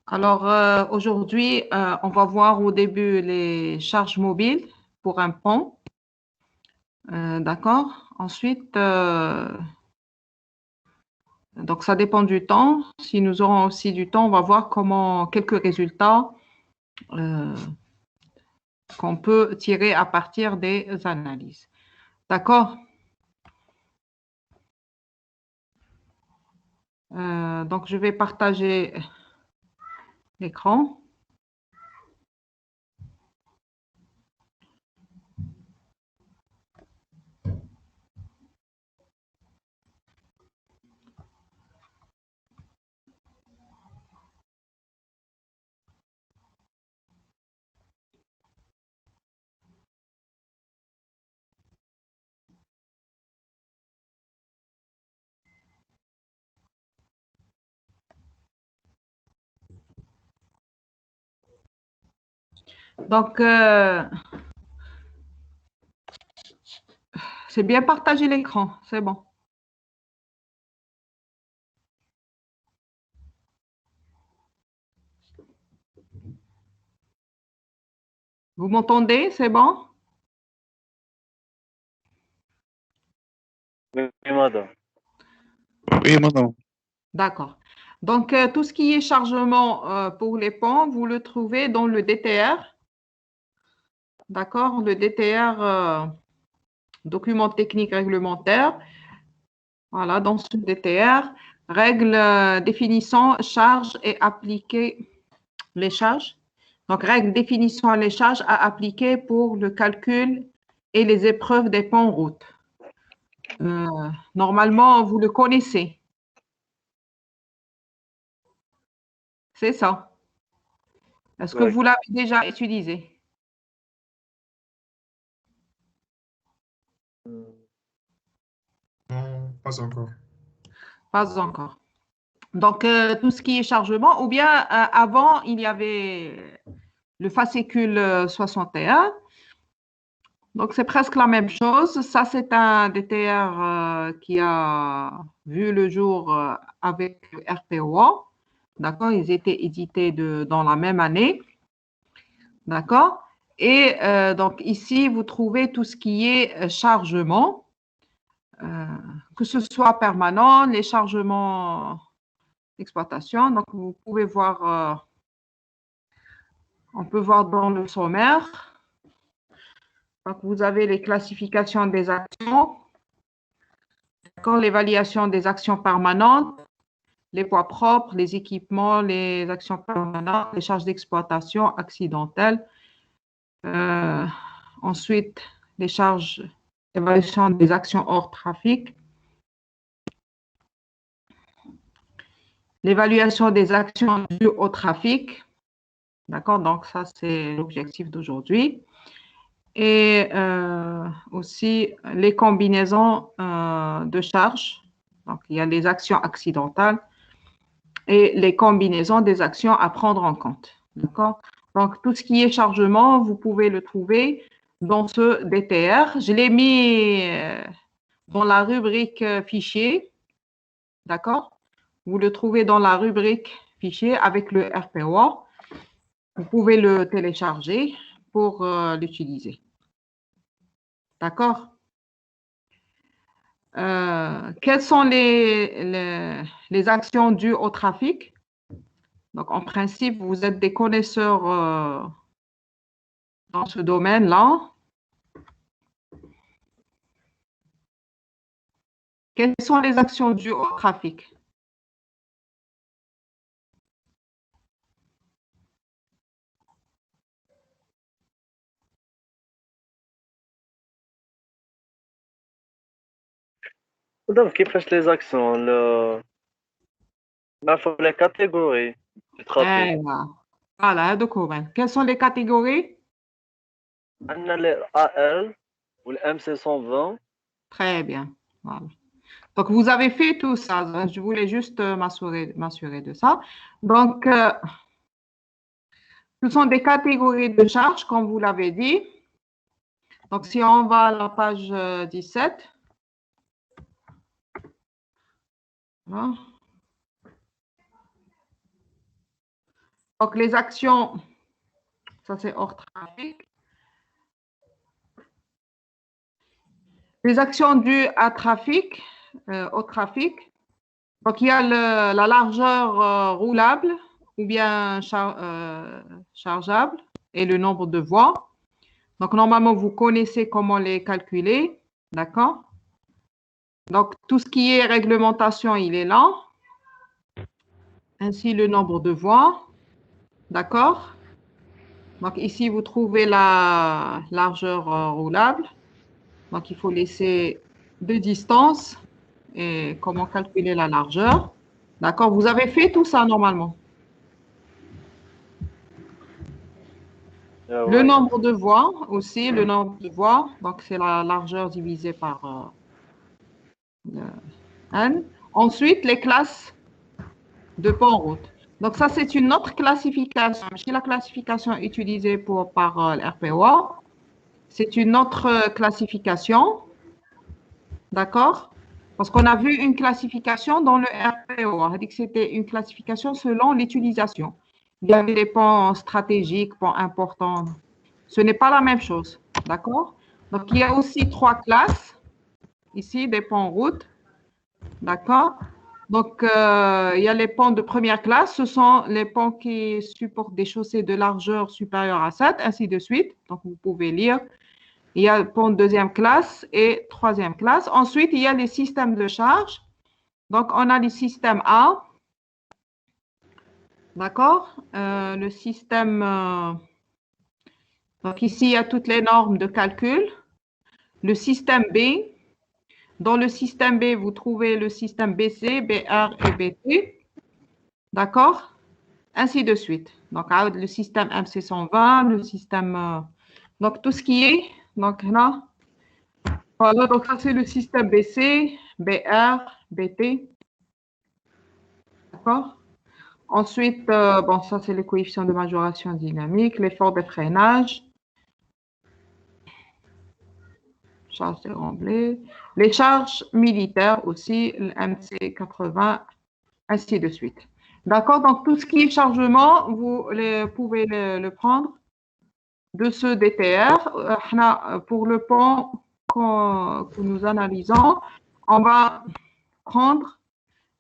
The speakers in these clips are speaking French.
Alors, aujourd'hui, on va voir au début les charges mobiles pour un pont. D'accord? Ensuite, donc ça dépend du temps. Si nous aurons aussi du temps, on va voir quelques résultats euh, qu'on peut tirer à partir des analyses. D'accord? Donc, je vais partager l'écran. Donc, c'est bien partager l'écran. C'est bon. Vous m'entendez? C'est bon? Oui, madame. Oui, madame. D'accord. Donc, tout ce qui est chargement pour les ponts, vous le trouvez dans le DTR. D'accord? Le DTR, document technique réglementaire. Voilà, dans ce DTR, règles définissant charges et appliquer les charges. Donc, règles définissant les charges à appliquer pour le calcul et les épreuves des ponts routes. Normalement, vous le connaissez. C'est ça. Est-ce que Oui. vous l'avez déjà utilisé? Non, pas encore. Pas encore. Donc, tout ce qui est chargement, ou bien avant, il y avait le fascicule 61. Donc, c'est presque la même chose. Ça, c'est un DTR qui a vu le jour avec le RPOA. D'accord? Ils étaient édités dans la même année. D'accord? Et donc, ici, vous trouvez tout ce qui est chargement, que ce soit permanent, les chargements d'exploitation. Donc, vous pouvez voir, on peut voir dans le sommaire. Donc, vous avez les classifications des actions, l'évaluation des actions permanentes, les poids propres, les équipements, les actions permanentes, les charges d'exploitation accidentelles. Ensuite, les charges d'évaluation des actions hors trafic. L'évaluation des actions dues au trafic. D'accord? Donc, ça, c'est l'objectif d'aujourd'hui. Et aussi les combinaisons de charges. Donc, il y a les actions accidentales et les combinaisons des actions à prendre en compte. D'accord? Donc, tout ce qui est chargement, vous pouvez le trouver dans ce DTR. Je l'ai mis dans la rubrique fichier. D'accord? Vous le trouvez dans la rubrique fichier avec le RPO. Vous pouvez le télécharger pour l'utiliser. D'accord? Quelles sont les actions dues au trafic? Donc, en principe, vous êtes des connaisseurs dans ce domaine-là. Quelles sont les actions dues au trafic? Madame, كيفاش les actions نعرفوا les catégories du trafic. Voilà, هذوك هما. Quelles sont les catégories? عندنا les AL ou les MC 120. Très bien. Voilà. Donc, vous avez fait tout ça. Je voulais juste m'assurer de ça. Donc, ce sont des catégories de charges, comme vous l'avez dit. Donc, si on va à la page 17, voilà. Donc, les actions, ça c'est hors trafic. Les actions dues à trafic, au trafic. Donc, il y a la largeur roulable ou bien chargeable et le nombre de voies. Donc, normalement, vous connaissez comment les calculer. D'accord? Donc, tout ce qui est réglementation, il est là. Ainsi, le nombre de voies. D'accord? Donc, ici, vous trouvez la largeur roulable. Donc, il faut laisser de distance et comment calculer la largeur. D'accord? Vous avez fait tout ça normalement. Le nombre de voies aussi, le nombre de voies. Donc, c'est la largeur divisée par n. Ensuite, les classes de pont en route. Donc, ça, c'est une autre classification. C'est la classification utilisée par l'RPOA. C'est une autre classification. D'accord? Parce qu'on a vu une classification dans le RPO. On a dit que c'était une classification selon l'utilisation. Il y avait des ponts stratégiques, ponts importants. Ce n'est pas la même chose. D'accord? Donc, il y a aussi 3 classes. Ici, des ponts en route. D'accord? Donc, il y a les ponts de première classe. Ce sont les ponts qui supportent des chaussées de largeur supérieure à 7, ainsi de suite. Donc, vous pouvez lire. Il y a le pont de deuxième classe et troisième classe. Ensuite, il y a les systèmes de charge. Donc, on a le système A. D'accord? Le système... donc, ici, il y a toutes les normes de calcul. Le système B. Dans le système B, vous trouvez le système BC, BR et BT. D'accord? Ainsi de suite. Donc, le système MC120, le système... donc, tout ce qui est... Donc, là... Voilà, donc ça c'est le système BC, BR, BT. D'accord? Ensuite, bon, ça c'est les coefficients de majoration dynamique, l'effort de freinage, charge déramblée, les charges militaires aussi, le MC80, ainsi de suite. D'accord? Donc tout ce qui est chargement, vous pouvez le prendre de ce DTR. Pour le pont que nous analysons, on va prendre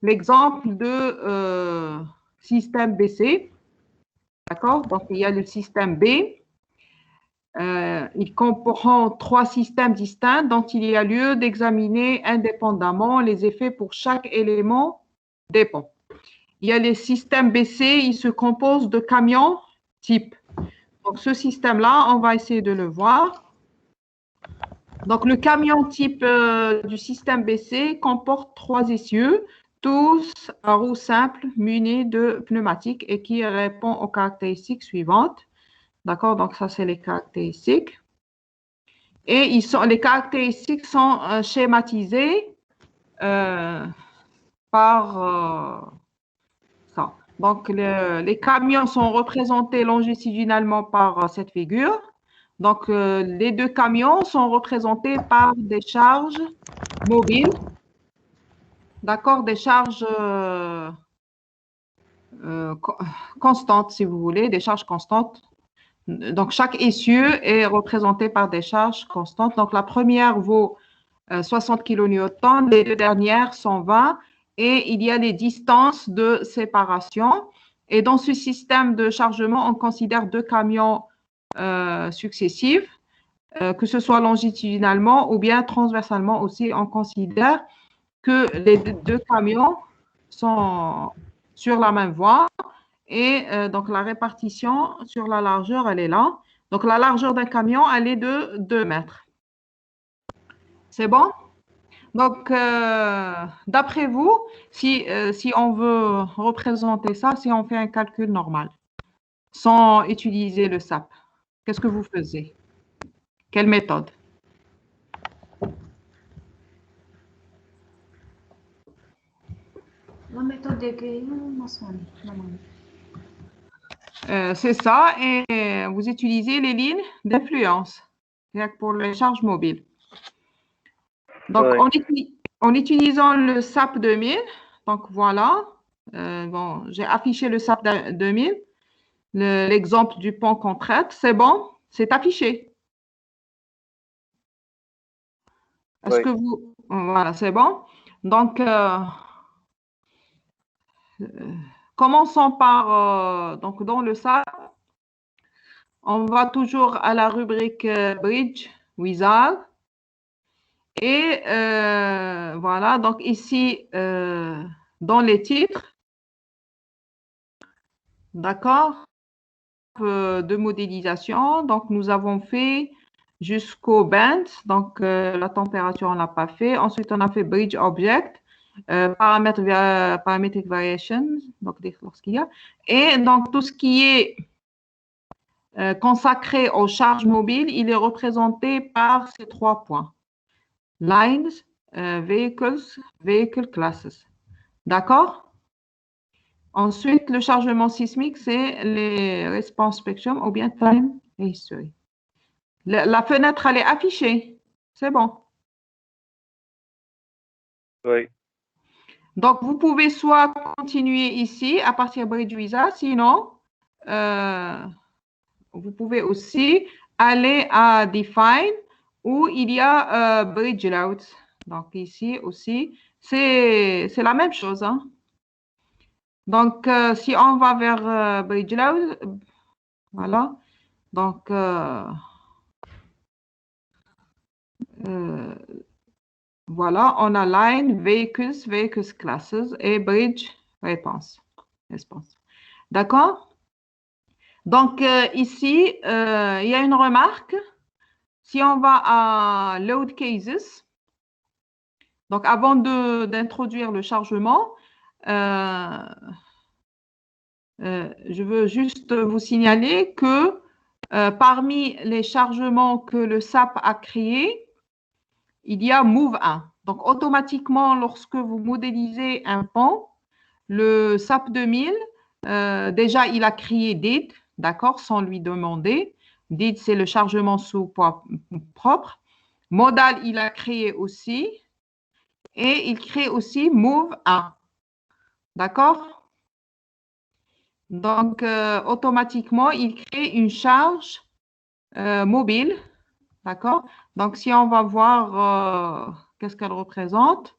l'exemple de système BC. D'accord? Donc, il y a le système B. Il comprend 3 systèmes distincts dont il y a lieu d'examiner indépendamment les effets pour chaque élément des ponts. Il y a les systèmes BC, ils se composent de camions type. Donc, ce système-là, on va essayer de le voir. Donc, le camion type du système BC comporte 3 essieux, tous à roues simples munis de pneumatiques et qui répondent aux caractéristiques suivantes. D'accord? Donc, ça, c'est les caractéristiques. Et les caractéristiques sont schématisées par ça. Donc, les camions sont représentés longitudinalement par cette figure. Donc, les 2 camions sont représentés par des charges mobiles. D'accord? Des charges constantes, si vous voulez, des charges constantes. Donc, chaque essieu est représenté par des charges constantes. Donc, la première vaut 60 kN, les 2 dernières sont 20 et il y a les distances de séparation. Et dans ce système de chargement, on considère 2 camions successifs, que ce soit longitudinalement ou bien transversalement aussi, on considère que les 2 camions sont sur la même voie et donc la répartition sur la largeur, elle est là. Donc la largeur d'un camion, elle est de 2 mètres. C'est bon? Donc, d'après vous, si on veut représenter ça, si on fait un calcul normal, sans utiliser le SAP, qu'est-ce que vous faisiez? Quelle méthode? La méthode de c'est ça, et vous utilisez les lignes d'influence pour les charges mobiles. Donc, en utilisant le SAP 2000, donc voilà, bon, j'ai affiché le SAP 2000. l'exemple du pont qu'on traite. C'est bon? C'est affiché. Est-ce que vous... Voilà, c'est bon. Donc, commençons par... donc, dans le SAP, on va toujours à la rubrique Bridge Wizard. Et voilà, donc ici, dans les titres, d'accord, de modélisation. Donc, nous avons fait jusqu'au band. Donc, la température, on ne l'a pas fait. Ensuite, on a fait Bridge Object, Parametric Variation, donc lorsqu'il y a. Et donc, tout ce qui est consacré aux charges mobiles, il est représenté par ces 3 points. Lines, Vehicles, Vehicle Classes. D'accord? Ensuite, le chargement sismique, c'est les response spectrum ou bien time et history. La fenêtre, elle est affichée. C'est bon. Oui. Donc, vous pouvez soit continuer ici à partir de Bridge Wizard, sinon, vous pouvez aussi aller à Define où il y a Bridge Layout. Donc, ici aussi, c'est la même chose. Hein? Donc, si on va vers Bridge Layout, voilà. Donc, voilà, on a Line, Vehicles, Vehicles Classes et Bridge Response. D'accord? Donc, ici, il y a une remarque. Si on va à Load Cases, donc avant d'introduire le chargement, je veux juste vous signaler que parmi les chargements que le SAP a créés, il y a Move 1. Donc, automatiquement, lorsque vous modélisez un pont, le SAP 2000, déjà, il a créé DID, d'accord, sans lui demander. DID, c'est le chargement sous poids propre. Modal, il a créé aussi. Et il crée aussi Move 1. D'accord? Donc, automatiquement, il crée une charge mobile. D'accord? Donc, si on va voir qu'est-ce qu'elle représente.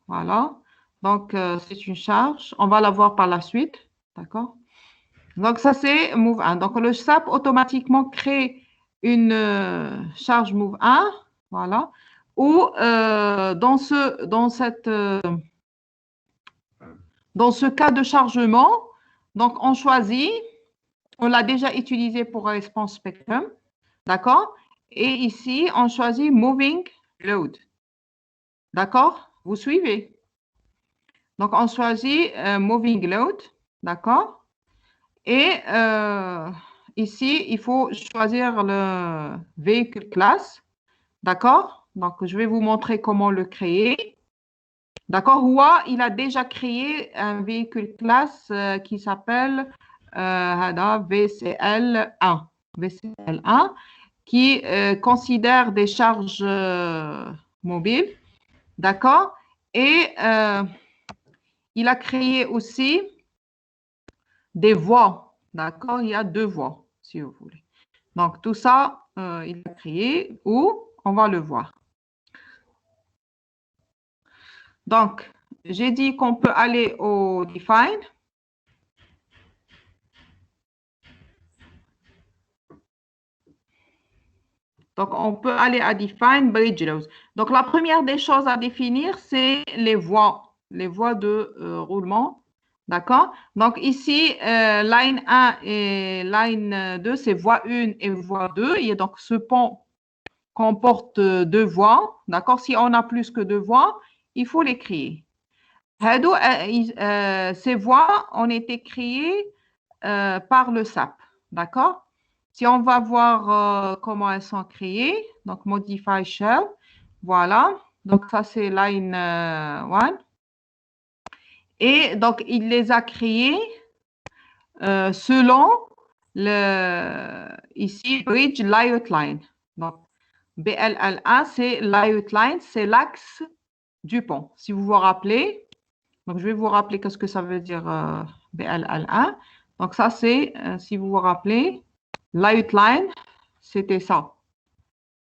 Voilà. Donc, c'est une charge. On va la voir par la suite. D'accord? Donc, ça, c'est Move 1. Donc, le SAP automatiquement crée une charge Move 1. Voilà. Ou dans ce cas de chargement, donc on choisit, on l'a déjà utilisé pour Response Spectrum, d'accord? Et ici, on choisit Moving Load. D'accord? Vous suivez? Donc, on choisit Moving Load, d'accord? Et ici, il faut choisir le véhicule classe, d'accord? Donc, je vais vous montrer comment le créer. D'accord? Huawei, il a déjà créé un véhicule classe qui s'appelle VCL1. VCL1, qui considère des charges mobiles. D'accord? Et il a créé aussi des voies. D'accord? Il y a 2 voies, si vous voulez. Donc, tout ça, il a créé où on va le voir. Donc, j'ai dit qu'on peut aller au Define. Donc, on peut aller à Define Bridge Laws. Donc, la première des choses à définir, c'est les voies de roulement. D'accord? Donc, ici, line 1 et line 2, c'est voie 1 et voie 2. Et donc, ce pont comporte 2 voies. D'accord? Si on a plus que 2 voies, il faut les créer. Ces voies ont été créées par le SAP. D'accord? Si on va voir comment elles sont créées, donc Modify Shell, voilà. Donc, ça, c'est line 1. Et donc, il les a créées selon ici, Bridge Layout Line. Donc, BLL1, c'est Layout Line, c'est l'axe du pont. Si vous vous rappelez, donc je vais vous rappeler qu'est-ce que ça veut dire BLL1. Donc, ça, c'est, si vous vous rappelez, l'outline, c'était ça.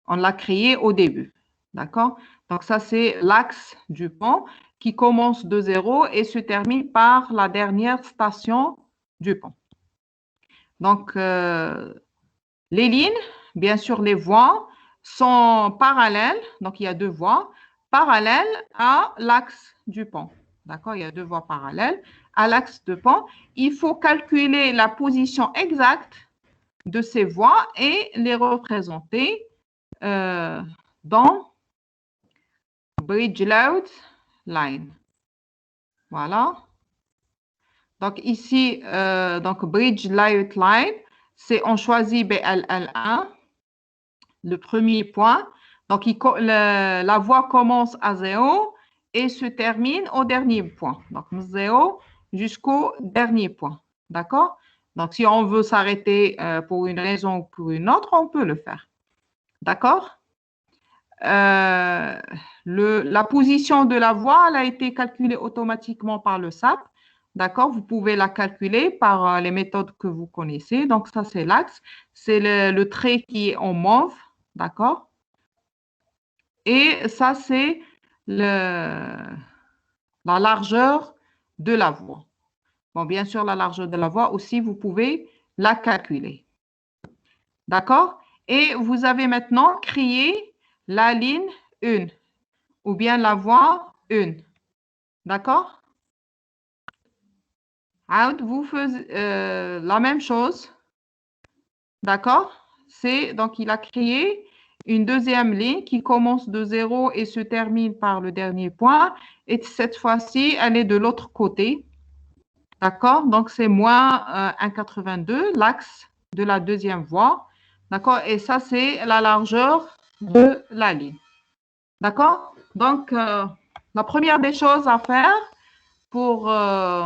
On l'a créé au début. D'accord? Donc, ça, c'est l'axe du pont qui commence de 0 et se termine par la dernière station du pont. Donc, les lignes, bien sûr, les voies sont parallèles. Donc, il y a deux voies parallèles à l'axe du pont. D'accord? Il y a deux voies parallèles à l'axe de pont. Il faut calculer la position exacte de ces voies et les représenter dans bridge load line. Voilà. Donc ici, donc bridge load line, c'est on choisit BLL1, le premier point. Donc la voie commence à 0 et se termine au dernier point. Donc 0 jusqu'au dernier point. D'accord? Donc si on veut s'arrêter pour une raison ou pour une autre, on peut le faire. D'accord? La position de la voie, elle a été calculée automatiquement par le SAP. D'accord? Vous pouvez la calculer par les méthodes que vous connaissez. Donc, ça, c'est l'axe. C'est le trait qui est en mauve. D'accord? Et ça, c'est la largeur de la voie. Bon, bien sûr, la largeur de la voie aussi, vous pouvez la calculer. D'accord? Et vous avez maintenant créé la ligne 1 ou bien la voie 1. D'accord? Vous faites la même chose. D'accord? Donc, il a créé une deuxième ligne qui commence de 0 et se termine par le dernier point. Et cette fois-ci, elle est de l'autre côté. D'accord? Donc, c'est moins 1,82, l'axe de la deuxième voie. D'accord? Et ça, c'est la largeur de la ligne. D'accord? Donc, la première des choses à faire pour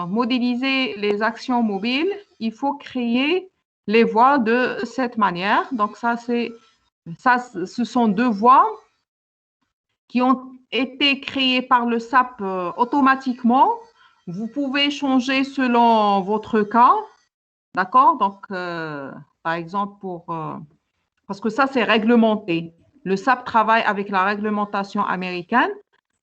modéliser les actions mobiles, il faut créer les voies de cette manière. Donc, ce sont deux voies qui ont été créées par le SAP automatiquement. Vous pouvez changer selon votre cas. D'accord? Donc, par exemple, parce que ça, c'est réglementé. Le SAP travaille avec la réglementation américaine.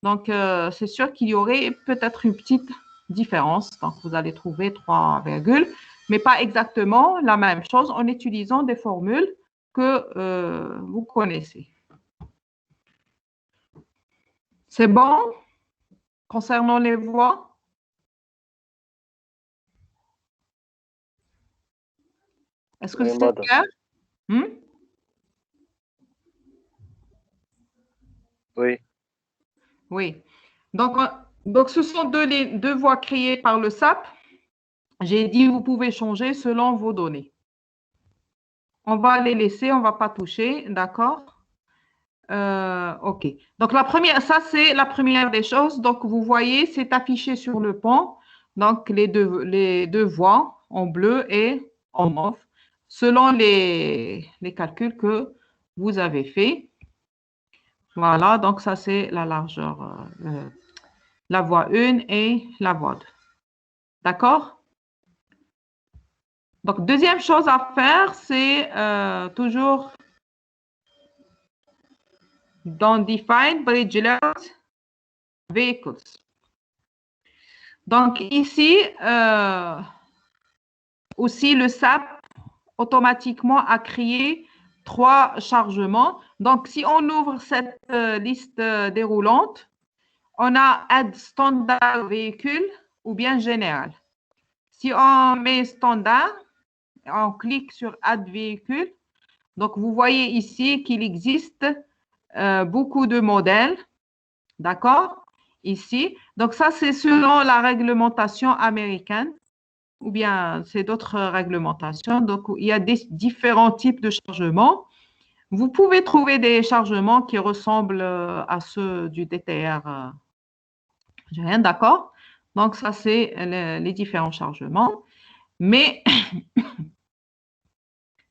Donc, c'est sûr qu'il y aurait peut-être une petite différence. Donc, vous allez trouver 3 virgules, mais pas exactement la même chose en utilisant des formules que vous connaissez. C'est bon concernant les voies? Est-ce que Oui, c'est madame. clair? Oui. Oui. Donc, ce sont deux voies créées par le SAP. J'ai dit, vous pouvez changer selon vos données. On va les laisser, on ne va pas toucher, d'accord? OK. Donc, ça, c'est la première des choses. Donc, vous voyez, c'est affiché sur le pont. Donc, les deux voies en bleu et en mauve, selon les calculs que vous avez faits. Voilà, donc ça, c'est la largeur, la voie 1 et la voie 2. D'accord? Donc, deuxième chose à faire, c'est toujours dans Define Bridge Load Vehicles. Donc, ici, aussi, le SAP automatiquement a créé 3 chargements. Donc, si on ouvre cette liste déroulante, on a Add Standard Véhicule ou bien Général. Si on met Standard, on clique sur Add Véhicule. Donc, vous voyez ici qu'il existe beaucoup de modèles. D'accord? Ici. Donc, ça, c'est selon la réglementation américaine ou bien c'est d'autres réglementations. Donc, il y a différents types de chargements. Vous pouvez trouver des chargements qui ressemblent à ceux du DTR. D'accord? Donc, ça, c'est les différents chargements. Mais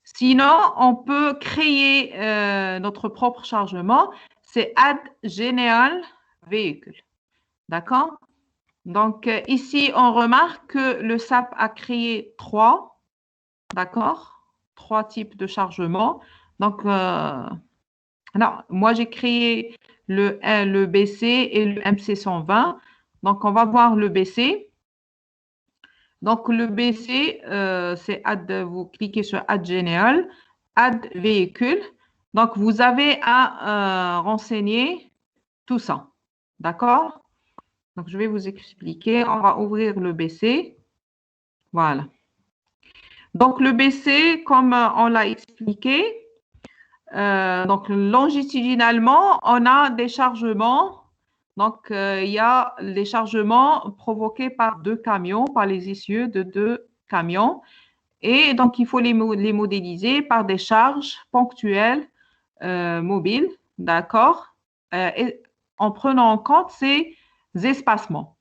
sinon, on peut créer notre propre chargement. C'est Add General Véhicule. D'accord? Donc, ici, on remarque que le SAP a créé trois, d'accord? Trois types de chargement. Donc, alors, moi, j'ai créé le BC et le MC120. Donc, on va voir le BC. Donc, le BC, c'est vous cliquez sur Add Général, Add Véhicule. Donc, vous avez à renseigner tout ça. D'accord? Donc, je vais vous expliquer. On va ouvrir le BC. Voilà. Donc, le BC, comme on l'a expliqué, donc longitudinalement, on a des chargements. Donc, il y a les chargements provoqués par deux camions, par les essieux de deux camions. Et donc, il faut les modéliser par des charges ponctuelles mobiles, d'accord? Et en prenant en compte ces espacements.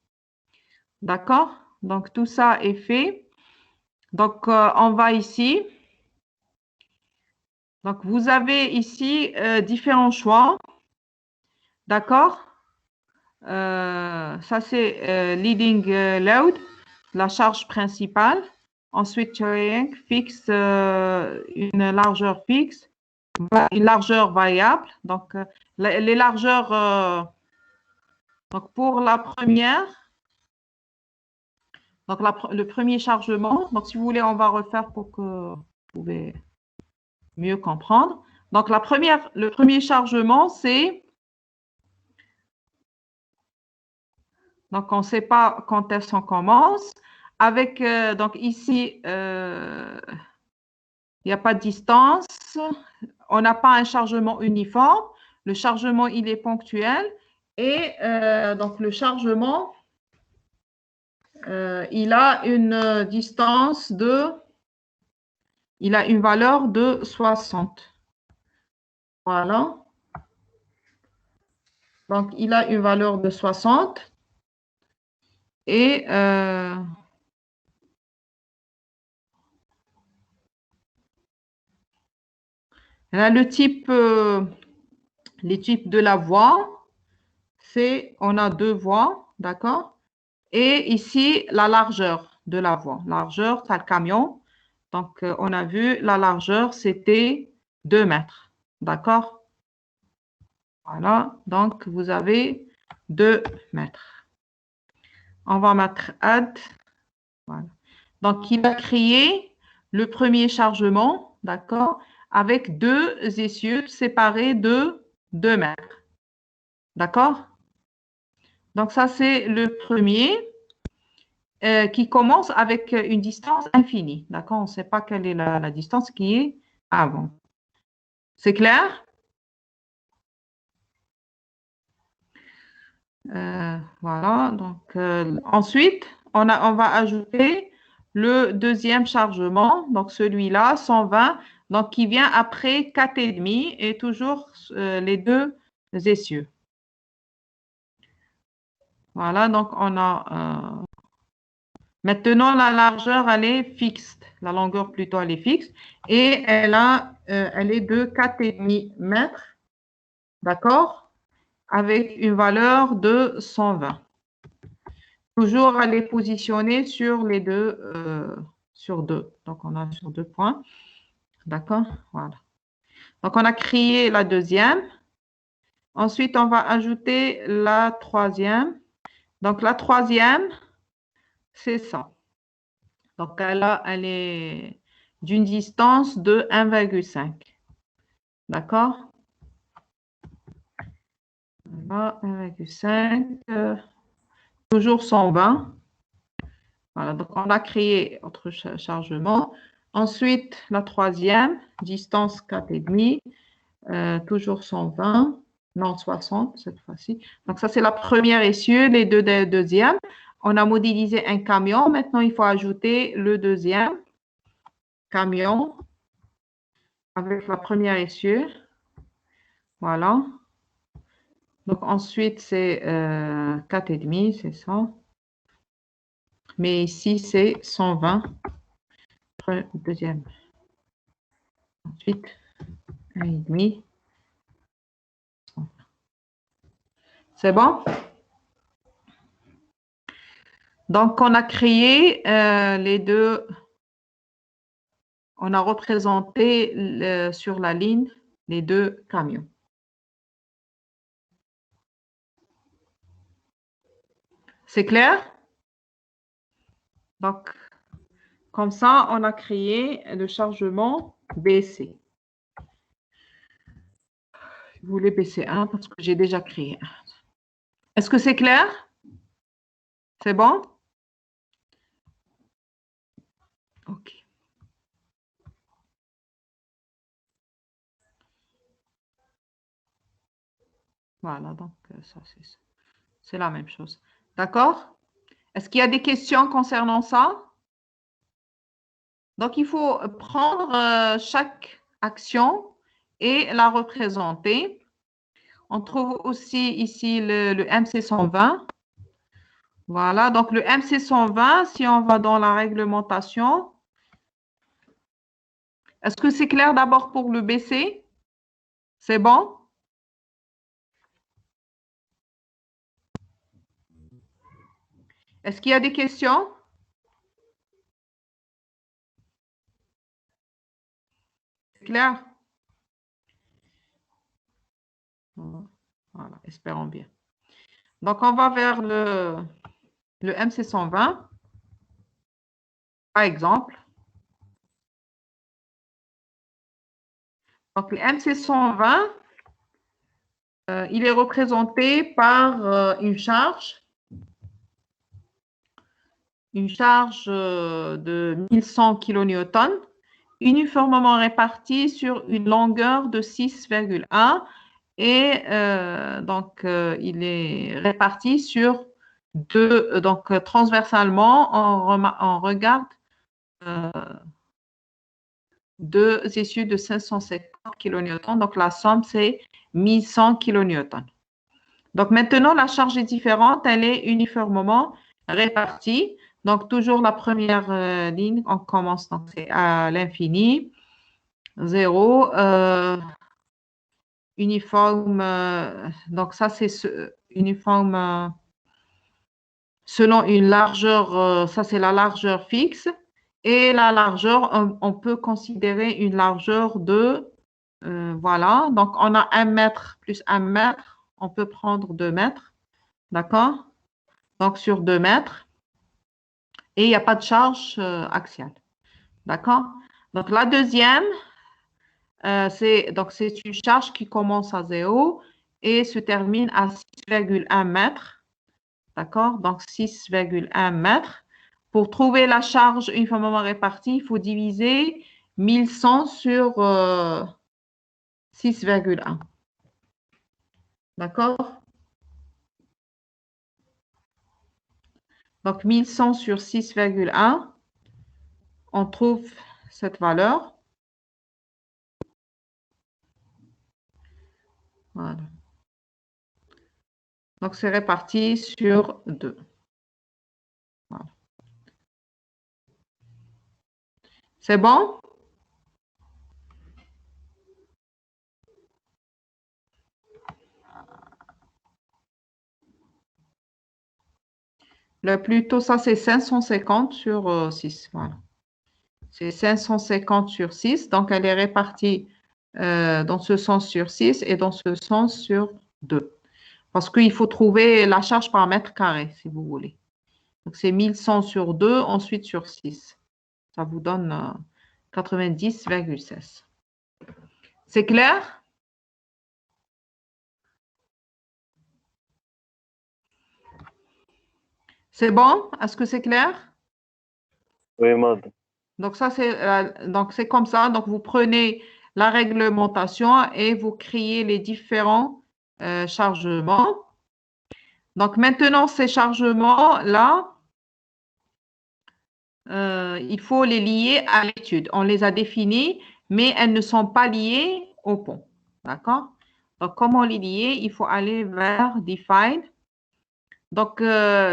D'accord? Donc, tout ça est fait. Donc, on va ici. Donc, vous avez ici différents choix. D'accord? Ça, c'est leading load, la charge principale. Ensuite, carrying fixe, une largeur fixe, une largeur variable. Donc, les largeurs, donc pour la première, donc le premier chargement, donc si vous voulez, on va refaire pour que vous pouvez mieux comprendre. Donc, le premier chargement, c'est, donc on ne sait pas quand est-ce qu'on commence. Avec, donc ici, il n'y a pas de distance. On n'a pas un chargement uniforme. Le chargement, il est ponctuel. Et donc, le chargement, il a une distance de, il a une valeur de 60. Voilà. Donc, il a une valeur de 60. Et là, les types de la voie, c'est, on a deux voies, d'accord? Et ici, la largeur de la voie. Largeur, c'est le camion. Donc, on a vu, la largeur, c'était 2 mètres, d'accord? Voilà, donc vous avez 2 mètres. On va mettre add. Voilà. Donc, il a créé le premier chargement, d'accord, avec deux essieux séparés de 2 mètres. D'accord? Donc, ça, c'est le premier qui commence avec une distance infinie. D'accord? On ne sait pas quelle est la distance qui est avant. C'est clair? Voilà. Donc, ensuite, on va ajouter le deuxième chargement. Donc, celui-là, 120. Donc, qui vient après 4,5 et toujours les deux essieux. Voilà. Donc, on a... maintenant, la largeur, elle est fixe. La longueur, plutôt, elle est fixe. Et elle est de 4,5 mètres. D'accord? Avec une valeur de 120. Toujours, elle est positionnée sur les deux, sur deux. Donc, on a sur 2 points. D'accord? Voilà. Donc, on a créé la deuxième. Ensuite, on va ajouter la troisième. Donc, la troisième, c'est ça. Donc, elle est d'une distance de 1,5. D'accord? Voilà, 1,5. Toujours 120. Voilà, donc on a créé notre chargement. Ensuite, la troisième, distance 4,5, toujours 120, non 60 cette fois-ci. Donc ça, c'est la première essieu, les deux deuxièmes. On a modélisé un camion. Maintenant, il faut ajouter le deuxième camion avec la première essieu. Voilà. Donc ensuite, c'est 4,5, c'est ça. Mais ici, c'est 120. Deuxième. Ensuite, 1,5. C'est bon? Donc, on a créé les deux, on a représenté sur la ligne les deux camions. C'est clair? Donc, comme ça, on a créé le chargement BC. Vous voulez BC1 parce que j'ai déjà créé un. Est-ce que c'est clair? C'est bon? OK. Voilà, donc ça, c'est la même chose. D'accord? Est-ce qu'il y a des questions concernant ça? Donc, il faut prendre chaque action et la représenter. On trouve aussi ici le MC120. Voilà, donc le MC120, si on va dans la réglementation, est-ce que c'est clair d'abord pour le BC? C'est bon? Est-ce qu'il y a des questions? C'est clair? Voilà, espérons bien. Donc, on va vers le MC120, par exemple. Donc, le MC120, il est représenté par une charge de 1100 kN, uniformément répartie sur une longueur de 6,1 et donc il est réparti sur deux, donc transversalement, on regarde deux issues de 550 kN, donc la somme c'est 1100 kN. Donc maintenant la charge est différente, elle est uniformément répartie. Donc toujours la première ligne, on commence donc c'est à l'infini, 0, uniforme, donc ça c'est uniforme selon une largeur, ça c'est la largeur fixe, et la largeur, on peut considérer une largeur de, voilà, donc on a 1 mètre plus 1 mètre, on peut prendre 2 mètres, d'accord? Donc sur 2 mètres, et il n'y a pas de charge axiale, d'accord? Donc la deuxième, c'est une charge qui commence à 0 et se termine à 6,1 mètres. D'accord? Donc 6,1 mètres. Pour trouver la charge uniformément répartie, il faut diviser 1100 sur 6,1. D'accord? Donc 1100 sur 6,1, on trouve cette valeur. Voilà. Donc, c'est réparti sur 2. Voilà. C'est bon? Le plus tôt, ça, c'est 550 sur 6. Voilà. C'est 550 sur 6. Donc, elle est répartie dans ce sens sur 6 et dans ce sens sur 2. Parce qu'il faut trouver la charge par mètre carré, si vous voulez. Donc, c'est 1100 sur 2, ensuite sur 6. Ça vous donne 90,16. C'est clair? C'est bon? Est-ce que c'est clair? Oui, madame. Donc, ça, c'est comme ça. Donc, vous prenez la réglementation et vous créez les différents chargements. Donc, maintenant, ces chargements-là, il faut les lier à l'étude. On les a définis, mais elles ne sont pas liées au pont. D'accord? Donc, comment les lier? Il faut aller vers Define. Donc,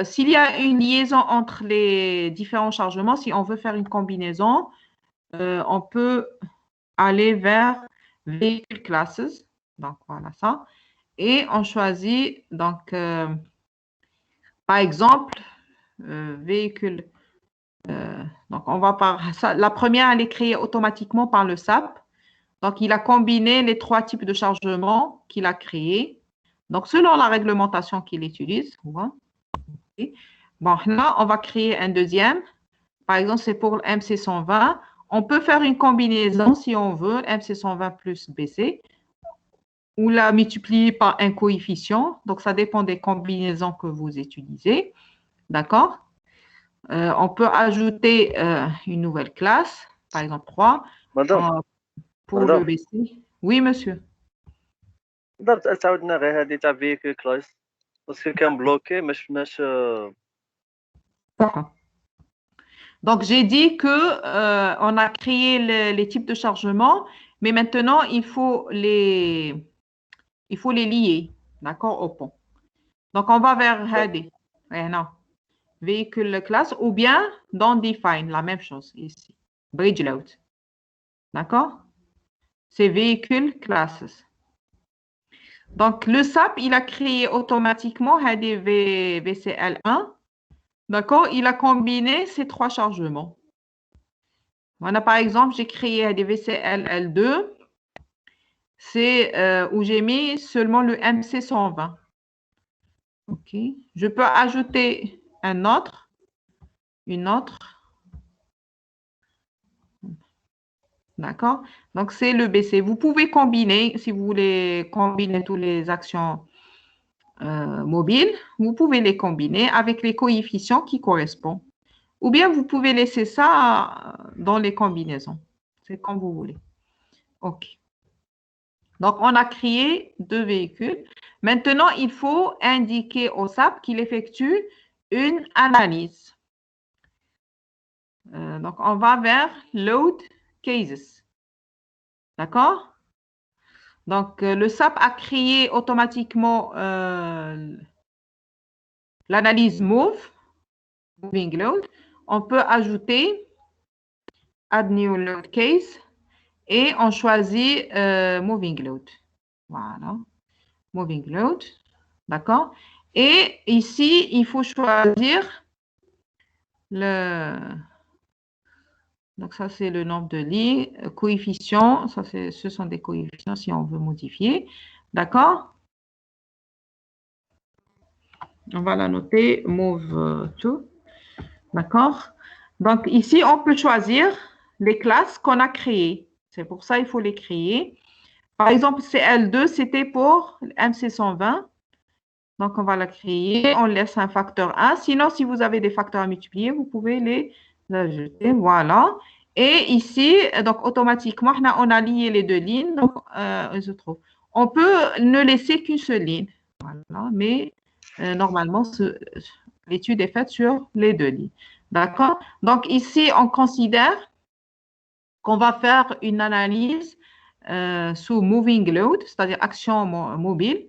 s'il y a une liaison entre les différents chargements, si on veut faire une combinaison, on peut aller vers Vehicle Classes. Donc, voilà ça. Et on choisit, donc, par exemple, véhicule. Donc, on va par ça. La première, elle est créée automatiquement par le SAP. Donc, il a combiné les 3 types de chargement qu'il a créés. Donc, selon la réglementation qu'il utilise. Bon, là, on va créer un deuxième. Par exemple, c'est pour le MC120. On peut faire une combinaison, si on veut, MC120 plus BC, ou la multiplier par un coefficient. Donc, ça dépend des combinaisons que vous utilisez. D'accord? On peut ajouter une nouvelle classe, par exemple 3, Madame, pour madame, le BC. Oui, monsieur. تقدر تعاود لنا غير هذه تاع فيكول كلاس باسكو كان بلوكي ما شفناش. D'accord. Donc, j'ai dit que on a créé les types de chargement, mais maintenant, il faut les lier, d'accord, au pont. Donc, on va vers HD. Non. Véhicule classe ou bien dans Define, la même chose ici. Bridge load. D'accord? C'est véhicule classes. Donc, le SAP, il a créé automatiquement HD VCL1. D'accord? Il a combiné ces 3 chargements. Voilà, par exemple, j'ai créé des VCL2. C'est où j'ai mis seulement le MC120. OK. Je peux ajouter une autre. D'accord? Donc, c'est le BC. Vous pouvez combiner, si vous voulez combiner toutes les actions mobiles, vous pouvez les combiner avec les coefficients qui correspondent. Ou bien, vous pouvez laisser ça dans les combinaisons. C'est comme vous voulez. OK. Donc, on a créé 2 véhicules. Maintenant, il faut indiquer au SAP qu'il effectue une analyse. Donc, on va vers Load Cases. D'accord? Donc, le SAP a créé automatiquement l'analyse Move, Moving Load. On peut ajouter Add New Load Case et on choisit Moving Load. Voilà. Moving Load. D'accord? Et ici, il faut choisir le... Donc, ça, c'est le nombre de lits. Coefficient, ça, ce sont des coefficients si on veut modifier. D'accord? On va la noter Move to. D'accord? Donc, ici, on peut choisir les classes qu'on a créées. C'est pour ça qu'il faut les créer. Par exemple, CL2, c'était pour MC120. Donc, on va la créer. On laisse un facteur 1. Sinon, si vous avez des facteurs à multiplier, vous pouvez les ajouter. Voilà. Et ici, donc, automatiquement, on a lié les 2 lignes. Donc, on peut ne laisser qu'une seule ligne. Voilà. Mais normalement, l'étude est faite sur les 2 lignes. D'accord? Donc, ici, on considère qu'on va faire une analyse sous moving load, c'est-à-dire action mobile.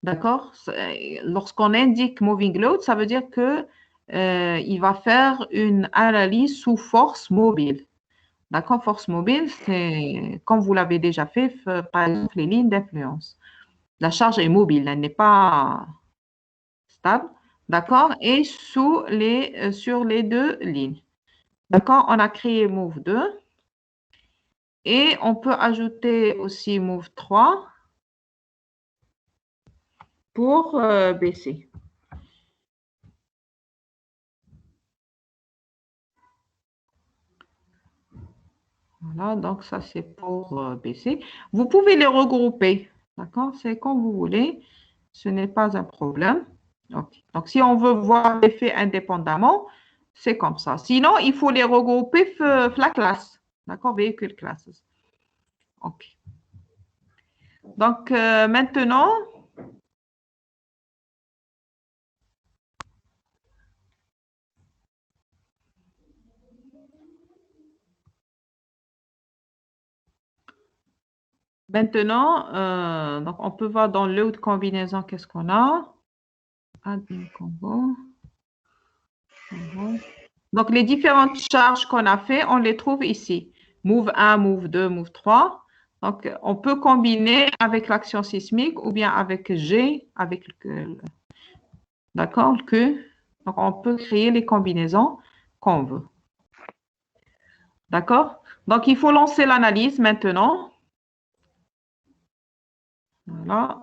D'accord? Lorsqu'on indique moving load, ça veut dire que il va faire une analyse sous force mobile. D'accord? Force mobile, c'est comme vous l'avez déjà fait, par exemple, les lignes d'influence. La charge est mobile, elle n'est pas stable. D'accord? Et sur les 2 lignes. D'accord? On a créé Move 2. Et on peut ajouter aussi Move 3 pour BC. Voilà, donc ça c'est pour BC. Vous pouvez les regrouper, d'accord? C'est comme vous voulez, ce n'est pas un problème. Okay. Donc si on veut voir les faits indépendamment, c'est comme ça. Sinon, il faut les regrouper la classe, d'accord? Véhicule classes. OK. Donc maintenant, donc on peut voir dans l'autre combinaison qu'est-ce qu'on a. Admin combo. Donc, les différentes charges qu'on a fait, on les trouve ici. Move 1, Move 2, Move 3. Donc, on peut combiner avec l'action sismique ou bien avec G, avec le... D'accord, Q. Donc, on peut créer les combinaisons qu'on veut. D'accord? Donc, il faut lancer l'analyse maintenant. Voilà.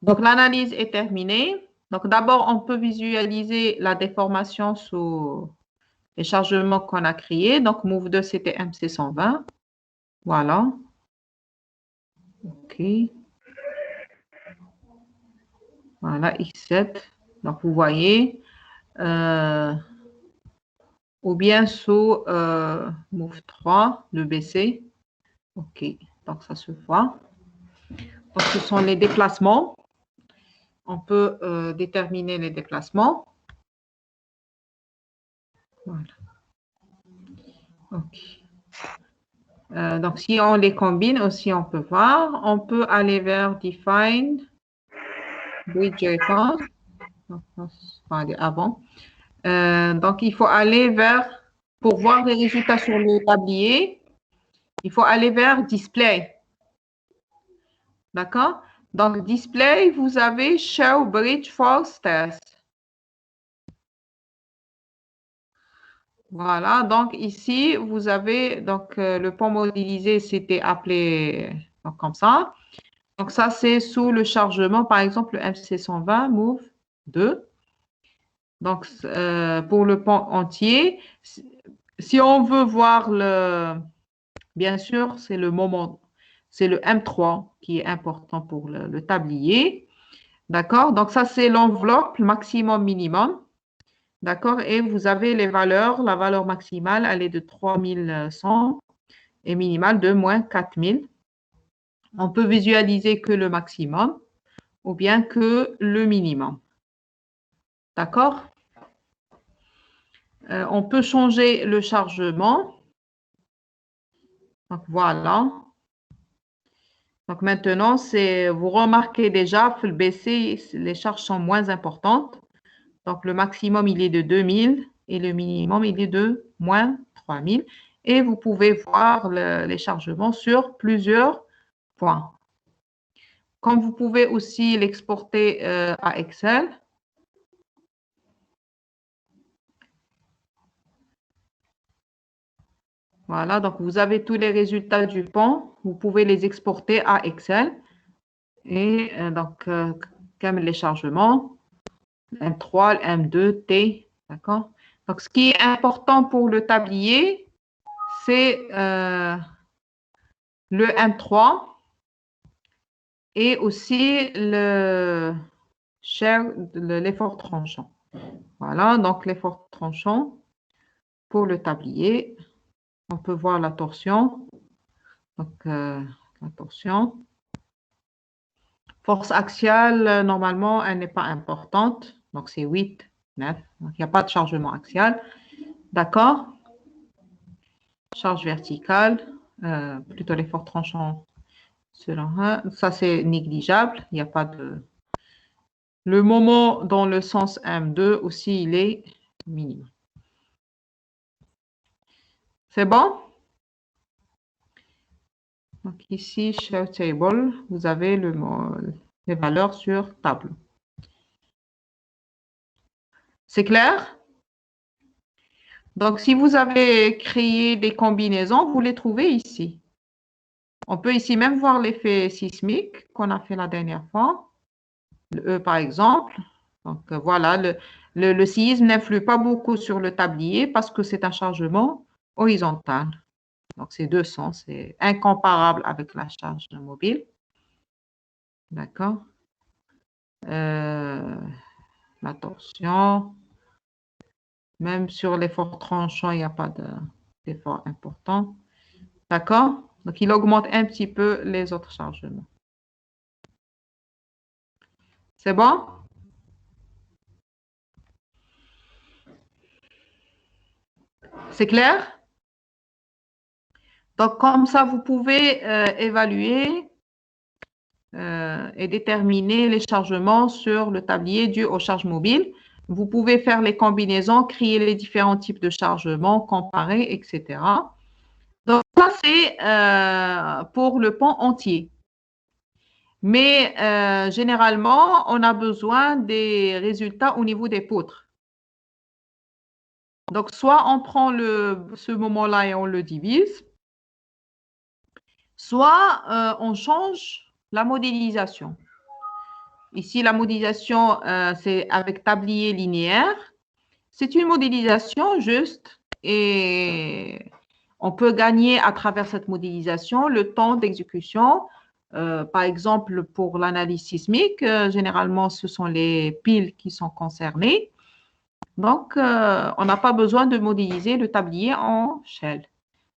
Donc, l'analyse est terminée. Donc, d'abord, on peut visualiser la déformation sous les chargements qu'on a créés. Donc, Move 2, c'était MC120. Voilà. OK. Voilà, X7. Donc, vous voyez. Ou bien sous Move 3, le BC. OK. Donc, ça se voit. Donc, ce sont les déplacements. On peut déterminer les déplacements. Voilà. OK. Donc, si on les combine aussi, on peut voir. On peut aller vers Define, Bridge Record. Avant. Donc, il faut aller vers, pour voir les résultats sur le tablier, il faut aller vers Display. D'accord? Donc, Display, vous avez Show Bridge Force Test. Voilà, donc ici, vous avez donc le pont modélisé, c'était appelé donc, comme ça. Donc, ça, c'est sous le chargement, par exemple, le MC120 Move 2. Donc, pour le pont entier, si on veut voir le, bien sûr, c'est le moment, c'est le M3 qui est important pour le tablier. D'accord? Donc, ça, c'est l'enveloppe maximum minimum. D'accord? Et vous avez les valeurs. La valeur maximale, elle est de 3100 et minimale de moins 4000. On peut visualiser que le maximum ou bien que le minimum. D'accord? On peut changer le chargement. Donc, voilà. Donc, maintenant, vous remarquez déjà que le BC, les charges sont moins importantes. Donc, le maximum, il est de 2000 et le minimum, il est de moins 3000. Et vous pouvez voir les chargements sur plusieurs points. Comme vous pouvez aussi l'exporter à Excel. Voilà, donc vous avez tous les résultats du pont. Vous pouvez les exporter à Excel. Et donc, comme les chargements, M3, M2, T. D'accord? Donc, ce qui est important pour le tablier, c'est le M3 et aussi l'effort tranchant. Voilà, donc l'effort tranchant pour le tablier. On peut voir la torsion. Donc, la torsion. Force axiale, normalement, elle n'est pas importante. Donc, c'est 8, 9. Donc, il n'y a pas de chargement axial. D'accord? Charge verticale, plutôt l'effort tranchant selon 1. Ça, c'est négligeable. Il n'y a pas de... Le moment dans le sens M2 aussi, il est minime. C'est bon? Donc ici, Show Table, vous avez les valeurs sur table. C'est clair? Donc, si vous avez créé des combinaisons, vous les trouvez ici. On peut ici même voir l'effet sismique qu'on a fait la dernière fois. Le E, par exemple. Donc, voilà, le séisme n'influe pas beaucoup sur le tablier parce que c'est un chargement horizontal. Donc, c'est 200, c'est incomparable avec la charge mobile. D'accord? La torsion. Même sur l'effort tranchant, il n'y a pas d'effort important. D'accord? Donc, il augmente un petit peu les autres chargements. C'est bon? C'est clair? Donc, comme ça, vous pouvez évaluer et déterminer les chargements sur le tablier dû aux charges mobiles. Vous pouvez faire les combinaisons, créer les différents types de chargements, comparer, etc. Donc, ça, c'est pour le pont entier. Mais généralement, on a besoin des résultats au niveau des poutres. Donc, soit on prend ce moment-là et on le divise, soit on change la modélisation. Ici, la modélisation, c'est avec tablier linéaire. C'est une modélisation juste et on peut gagner à travers cette modélisation le temps d'exécution. Par exemple, pour l'analyse sismique, généralement, ce sont les piles qui sont concernées. Donc, on n'a pas besoin de modéliser le tablier en shell.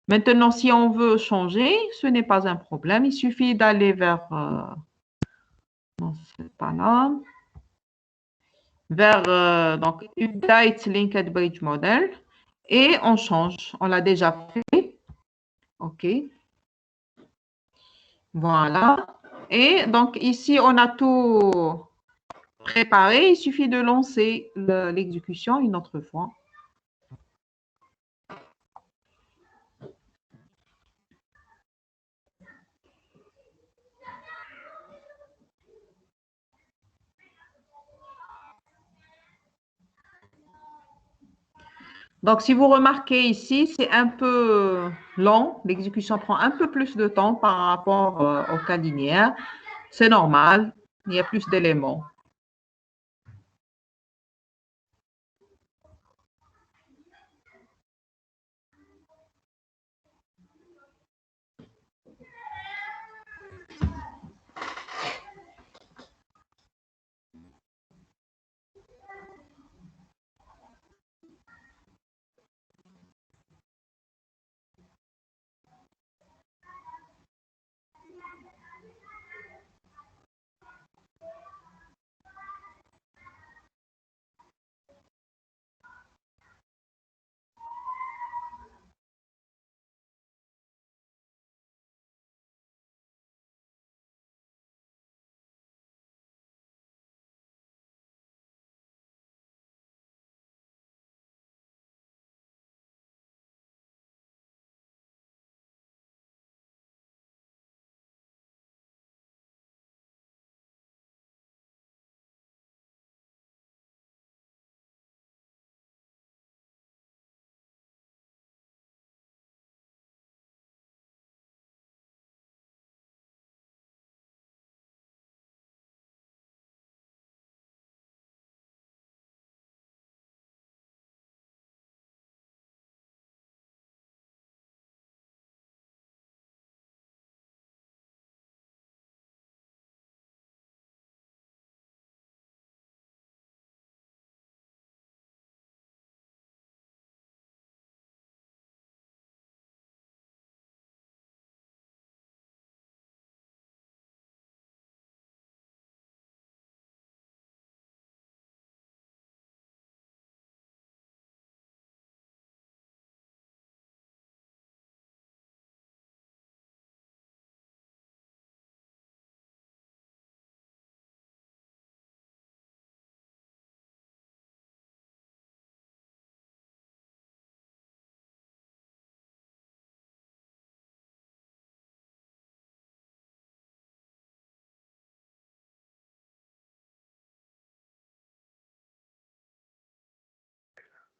Maintenant, si on veut changer, ce n'est pas un problème. Il suffit d'aller vers... non, c'est pas là. Vers donc, Update Linked Bridge Model. Et on change. On l'a déjà fait. OK. Voilà. Et donc, ici, on a tout préparé. Il suffit de lancer l'exécution une autre fois. Donc, si vous remarquez ici, c'est un peu long. L'exécution prend un peu plus de temps par rapport au cas linéaire. C'est normal. Il y a plus d'éléments.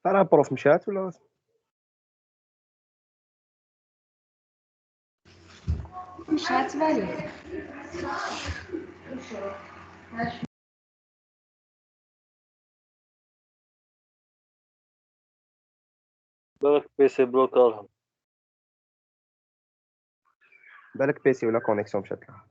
راه بروف مشات ولا مشات بالي بالك بيسي بلوكارها بالك بيسي ولا كونيكسيون مشات لها.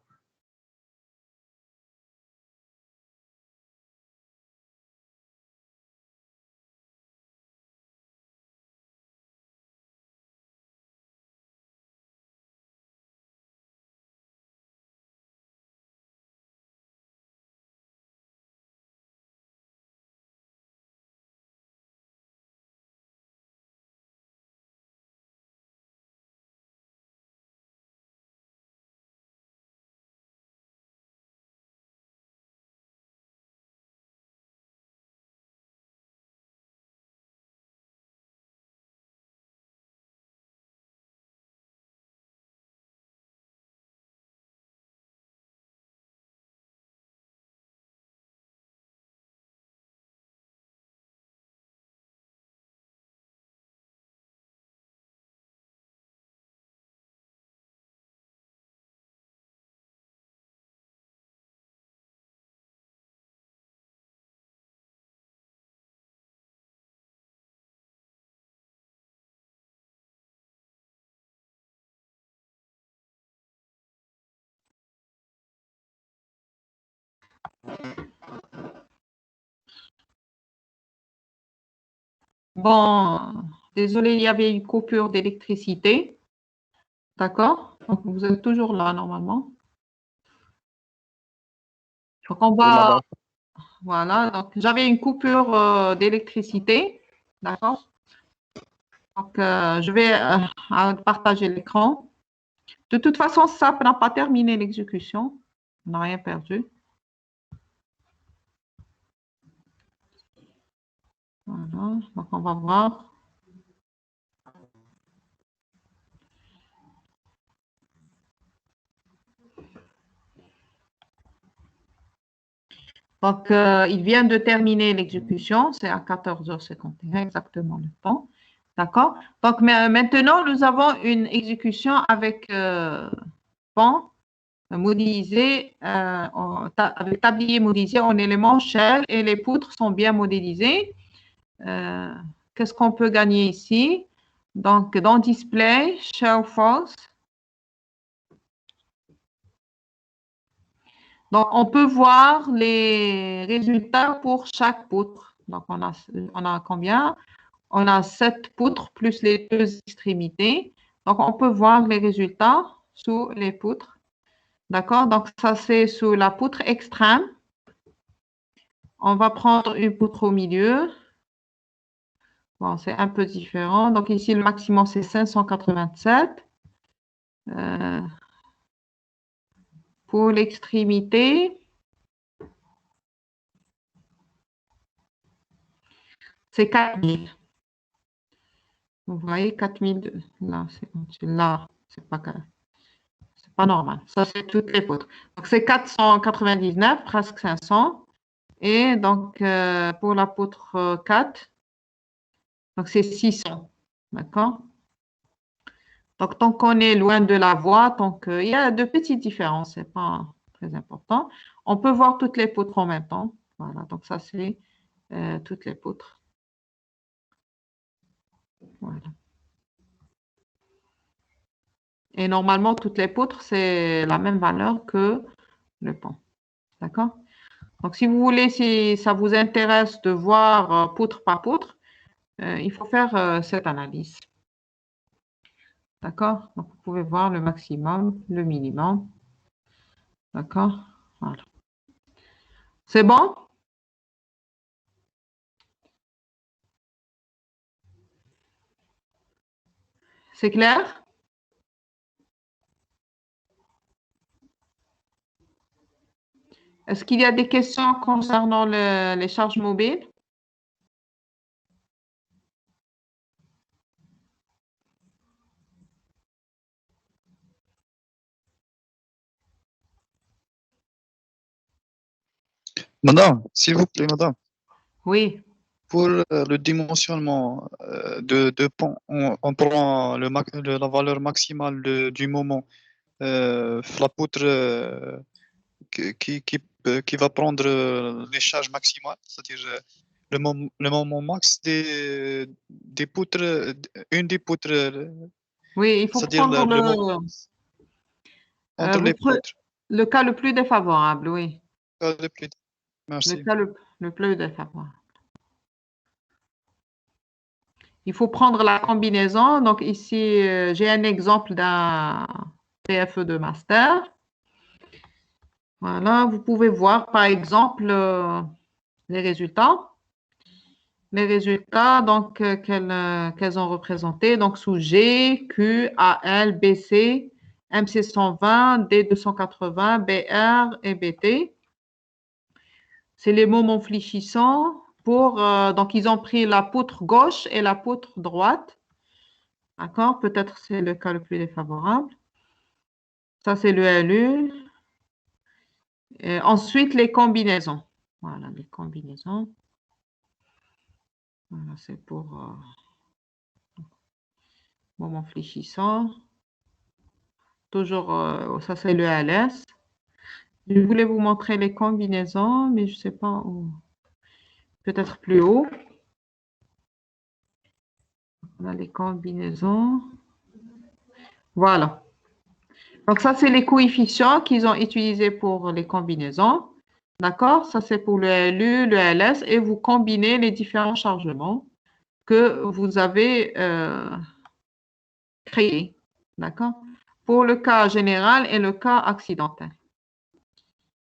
Bon, désolé, il y avait une coupure d'électricité. D'accord? Donc, vous êtes toujours là, normalement. Donc, on Oui, va... madame. Voilà, donc j'avais une coupure d'électricité. D'accord? Donc, je vais partager l'écran. De toute façon, ça n'a pas terminé l'exécution. On n'a rien perdu. Voilà, donc on va voir. Donc, il vient de terminer l'exécution. C'est à 14h51 exactement le temps. D'accord? Donc, maintenant, nous avons une exécution avec pan modélisé, avec tablier modélisé en éléments shell et les poutres sont bien modélisées. Qu'est-ce qu'on peut gagner ici? Donc, dans Display, Shell False. Donc, on peut voir les résultats pour chaque poutre. Donc, on a combien? On a 7 poutres plus les 2 extrémités. Donc, on peut voir les résultats sous les poutres. D'accord? Donc, ça, c'est sous la poutre extrême. On va prendre une poutre au milieu. Bon, c'est un peu différent. Donc, ici, le maximum, c'est 587. Pour l'extrémité, c'est 4000. Vous voyez, 4000. Là, c'est pas normal. Ça, c'est toutes les poutres. Donc, c'est 499, presque 500. Et donc, pour la poutre 4, donc c'est 600. D'accord? Donc, tant qu'on est loin de la voie, il y a de petites différences, ce n'est pas très important. On peut voir toutes les poutres en même temps. Voilà, donc ça, c'est toutes les poutres. Voilà. Et normalement, toutes les poutres, c'est la même valeur que le pan. D'accord? Donc, si vous voulez, si ça vous intéresse de voir poutre par poutre, il faut faire cette analyse. D'accord? Donc, vous pouvez voir le maximum, le minimum. D'accord? Voilà. C'est bon? C'est clair? Est-ce qu'il y a des questions concernant les charges mobiles? Madame, s'il vous plaît, madame, Oui. pour le dimensionnement de pont, on prend la valeur maximale du moment, la poutre qui va prendre les charges maximales, c'est-à-dire le moment max des poutres, une des poutres, Oui, il faut c'est-à-dire prendre le moment entre les poutres. le cas le plus défavorable, oui. Le Merci. cas le plus défavorable. Il faut prendre la combinaison. Donc ici, j'ai un exemple d'un PFE de master. Voilà, vous pouvez voir par exemple les résultats. Les résultats donc qu'elles ont représentés donc sous G, Q, AL, BC, MC120, D280, BR et BT. C'est les moments fléchissants donc ils ont pris la poutre gauche et la poutre droite. D'accord? Peut-être c'est le cas le plus défavorable. Ça, c'est le LU. Et ensuite, les combinaisons. Voilà, les combinaisons. Voilà, c'est pour moment fléchissant. Toujours, ça, c'est le LS. Je voulais vous montrer les combinaisons, mais je ne sais pas où. Peut-être plus haut. On a les combinaisons. Voilà. Donc, ça, c'est les coefficients qu'ils ont utilisés pour les combinaisons. D'accord? Ça, c'est pour le LU, le LS, et vous combinez les différents chargements que vous avez créés. D'accord? Pour le cas général et le cas accidentel.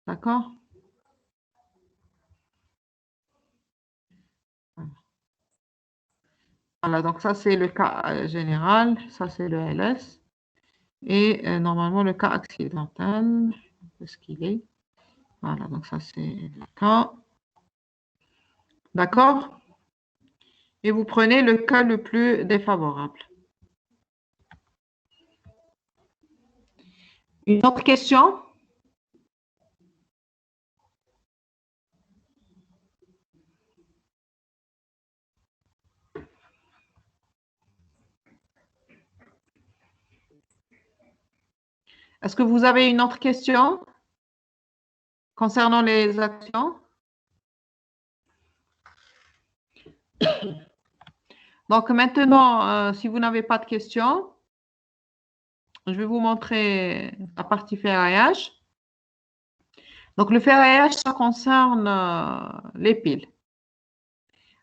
D'accord? Voilà, donc ça, c'est le cas général. Ça, c'est le LS. Et normalement, le cas accidentel, ce qu'il est. Voilà, donc ça, c'est le cas. D'accord? Et vous prenez le cas le plus défavorable. Une autre question? Est-ce que vous avez une autre question concernant les actions? Donc maintenant, si vous n'avez pas de questions, je vais vous montrer la partie ferraillage. Donc le ferraillage, ça concerne les piles.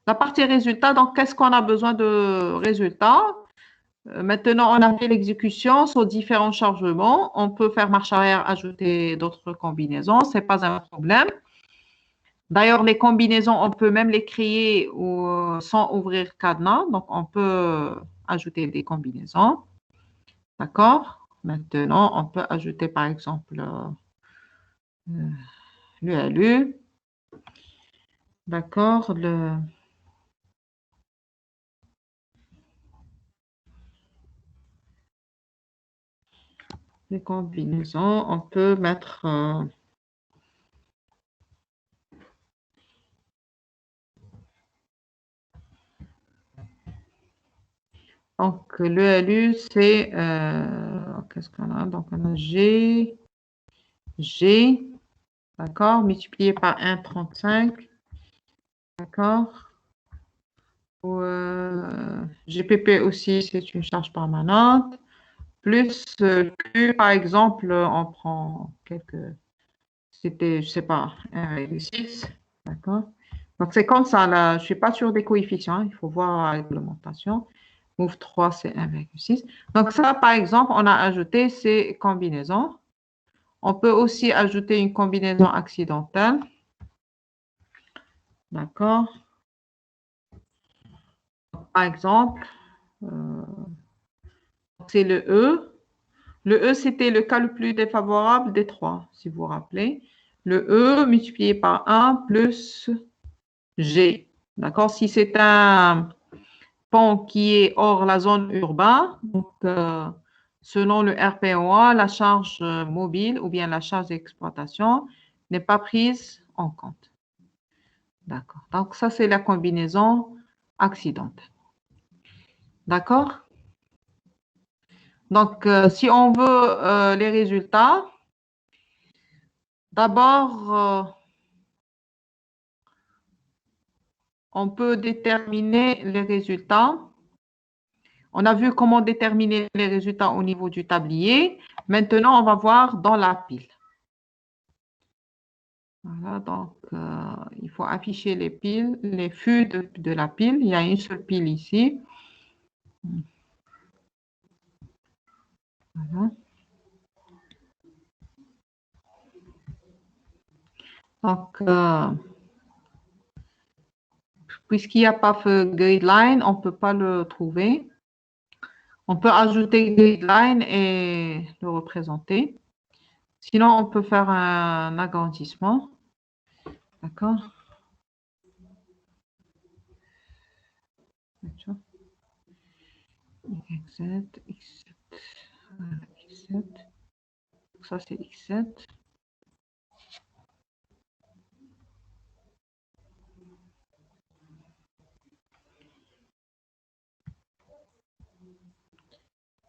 La partie résultat, donc qu'est-ce qu'on a besoin de résultats? Maintenant, on a fait l'exécution sur différents chargements. On peut faire marche arrière, ajouter d'autres combinaisons, ce n'est pas un problème. D'ailleurs, les combinaisons, on peut même les créer sans ouvrir cadenas. Donc, on peut ajouter des combinaisons. D'accord? Maintenant, on peut ajouter, par exemple, le LU. D'accord? Les combinaisons, on peut mettre... donc, le LU, c'est... qu'est-ce qu'on a? Donc, on a G, d'accord, multiplié par 1,35, d'accord. GPP aussi, c'est une charge permanente. Plus Q, par exemple, on prend quelques... C'était, je ne sais pas, 1,6, d'accord. Donc, c'est comme ça, là, je ne suis pas sûre des coefficients, hein, il faut voir la réglementation. Move 3, c'est 1,6. Donc, ça, par exemple, on a ajouté ces combinaisons. On peut aussi ajouter une combinaison accidentelle. D'accord. Par exemple, c'est le E. Le E, c'était le cas le plus défavorable des trois, si vous vous rappelez. Le E multiplié par 1 plus G. D'accord? Si c'est un pont qui est hors la zone urbaine, donc selon le RPOA, la charge mobile ou bien la charge d'exploitation n'est pas prise en compte. D'accord. Donc, ça, c'est la combinaison accidentelle. D'accord? Donc, si on veut les résultats, d'abord, on peut déterminer les résultats. On a vu comment déterminer les résultats au niveau du tablier. Maintenant, on va voir dans la pile. Voilà, donc, il faut afficher les piles, les fûts de la pile. Il y a une seule pile ici. Voilà. Donc, puisqu'il n'y a pas de guideline, on ne peut pas le trouver. On peut ajouter guideline et le représenter. Sinon, on peut faire un agrandissement. D'accord? X7, X7, X7. Ça, c'est X7.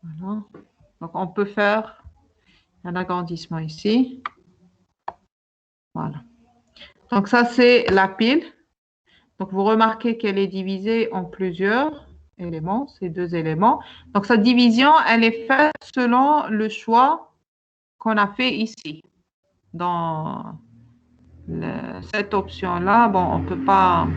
Voilà. Donc, on peut faire un agrandissement ici. Voilà. Donc, ça, c'est la pile. Donc, vous remarquez qu'elle est divisée en plusieurs éléments, ces deux éléments. Donc, sa division, elle est faite selon le choix qu'on a fait ici, dans cette option-là, bon, on ne peut pas...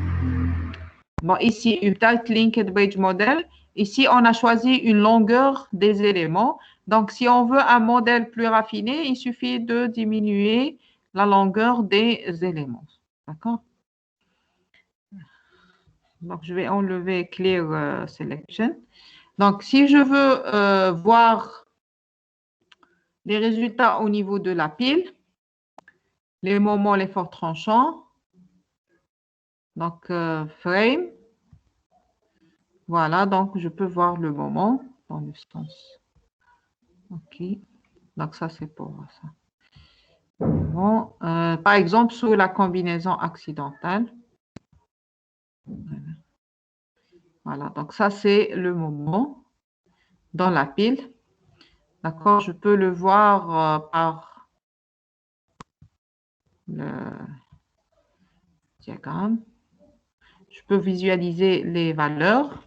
Bon, ici, Tight Linked Bridge Model. Ici, on a choisi une longueur des éléments. Donc, si on veut un modèle plus raffiné, il suffit de diminuer la longueur des éléments. D'accord? Donc, je vais enlever Clear Selection. Donc, si je veux voir les résultats au niveau de la pile, les moments, les forts tranchants, donc Frame, voilà, donc je peux voir le moment dans le sens. OK, donc ça c'est pour ça. Bon, par exemple, sous la combinaison accidentelle. Voilà, donc ça c'est le moment dans la pile. D'accord, je peux le voir par le diagramme. Je peux visualiser les valeurs.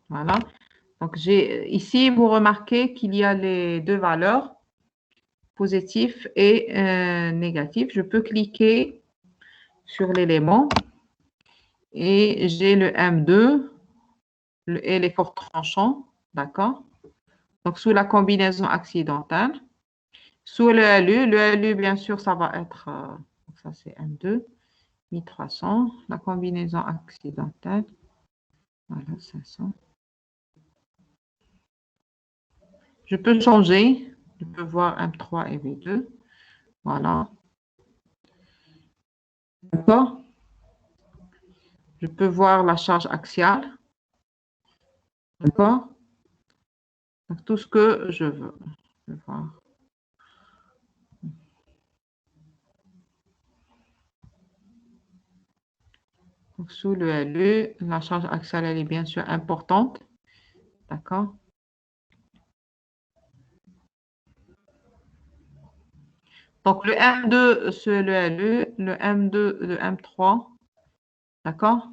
Voilà. Donc, ici, vous remarquez qu'il y a les deux valeurs, positif et négatif. Je peux cliquer sur l'élément et j'ai le M2 et les forts tranchants. D'accord? Donc, sous la combinaison accidentelle. Sous le LU, bien sûr, ça va être, ça c'est M2, 1300. La combinaison accidentelle, voilà, 500. Je peux changer. Je peux voir M3 et V2. Voilà. D'accord. Je peux voir la charge axiale. D'accord. Donc, tout ce que je veux. Je vais voir. Donc, sous le LU, la charge axiale, elle est bien sûr importante. D'accord. Donc, le M2 sur le LU, le M2, le M3, d'accord,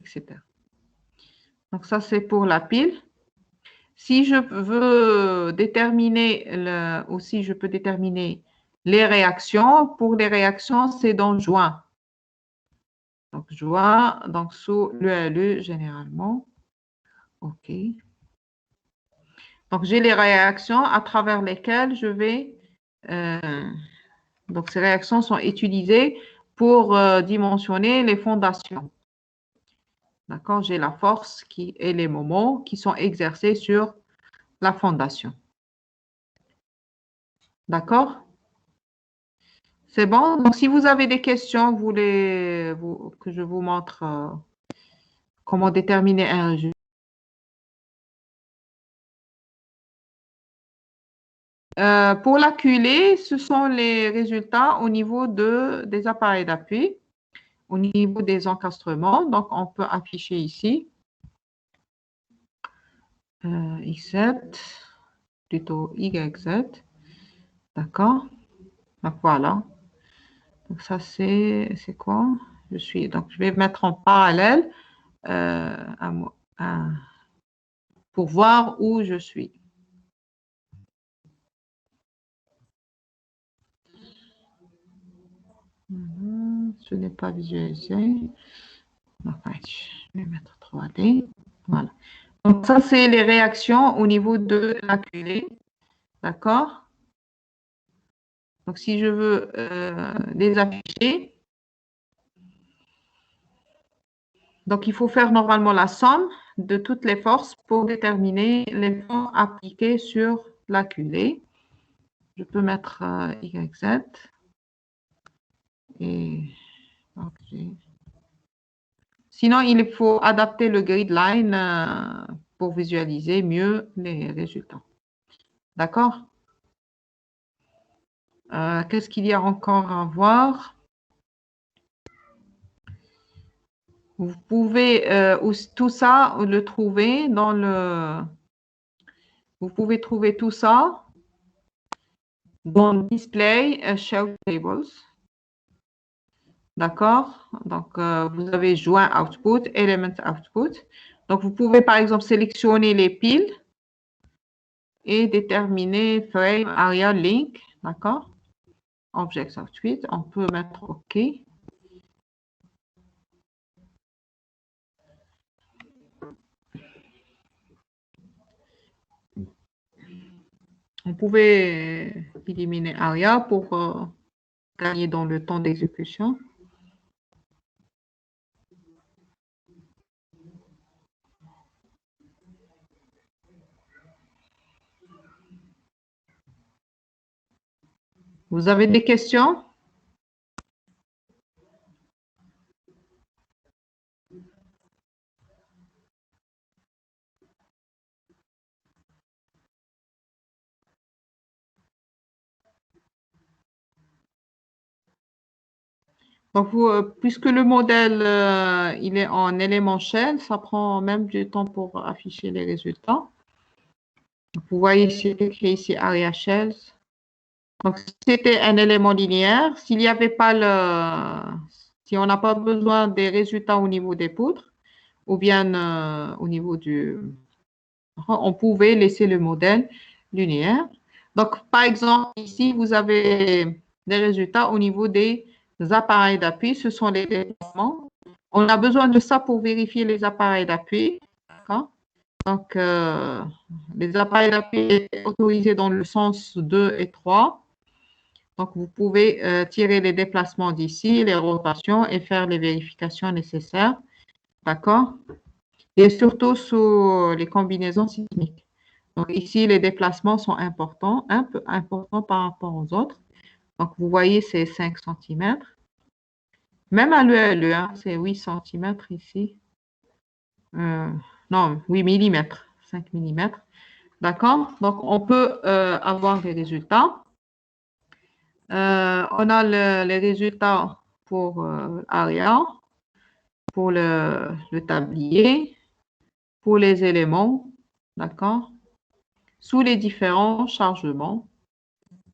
etc. Donc, ça, c'est pour la pile. Si je veux déterminer, aussi, je peux déterminer les réactions. Pour les réactions, c'est dans joint. Donc, joint, donc sous le LU, généralement. OK. Donc, j'ai les réactions à travers lesquelles je vais... donc, ces réactions sont utilisées pour dimensionner les fondations. D'accord? J'ai la force et les moments qui sont exercés sur la fondation. D'accord? C'est bon? Donc, si vous avez des questions, vous voulez que je vous montre comment déterminer un résultat. Pour la culée, ce sont les résultats au niveau des appareils d'appui, au niveau des encastrements. Donc, on peut afficher ici X7, plutôt YZ. D'accord? Donc, voilà. Donc, ça, c'est quoi? Donc, je vais mettre en parallèle pour voir où je suis. Ce n'est pas visualisé. Enfin, je vais mettre 3D. Voilà. Donc, ça, c'est les réactions au niveau de la culée. D'accord? Donc, si je veux les afficher, donc il faut faire normalement la somme de toutes les forces pour déterminer les forces appliquées sur la culée. Je peux mettre YZ. Et okay. Sinon, il faut adapter le grid line pour visualiser mieux les résultats. D'accord? Qu'est-ce qu'il y a encore à voir? Vous pouvez tout ça le trouver dans le... Vous pouvez trouver tout ça dans Display Show Tables. D'accord? Donc, vous avez joint Output, Element Output. Donc, vous pouvez, par exemple, sélectionner les piles. et déterminer frame area link, d'accord? Object of tweet, on peut mettre OK. On pouvait éliminer ARIA pour gagner dans le temps d'exécution. Vous avez des questions? Donc, puisque le modèle il est en élément shell, ça prend même du temps pour afficher les résultats. Vous voyez, c'est écrit ici ARIA Shells. Donc, c'était un élément linéaire. S'il n'y avait pas si on n'a pas besoin des résultats au niveau des poutres, ou bien au niveau on pouvait laisser le modèle linéaire. Donc, par exemple, ici, vous avez des résultats au niveau des appareils d'appui. Ce sont les déplacements. On a besoin de ça pour vérifier les appareils d'appui. Donc, les appareils d'appui sont autorisés dans le sens 2 et 3. Donc, vous pouvez tirer les déplacements d'ici, les rotations et faire les vérifications nécessaires. D'accord? Et surtout sur les combinaisons sismiques. Donc, ici, les déplacements sont importants, un peu importants par rapport aux autres. Donc, vous voyez, c'est 5 cm. Même à l'ELE, hein, c'est 8 cm ici. Non, 8 mm, 5 mm. D'accord? Donc, on peut avoir des résultats. On a les résultats pour ARIA, pour le tablier, pour les éléments, d'accord? Sous les différents chargements,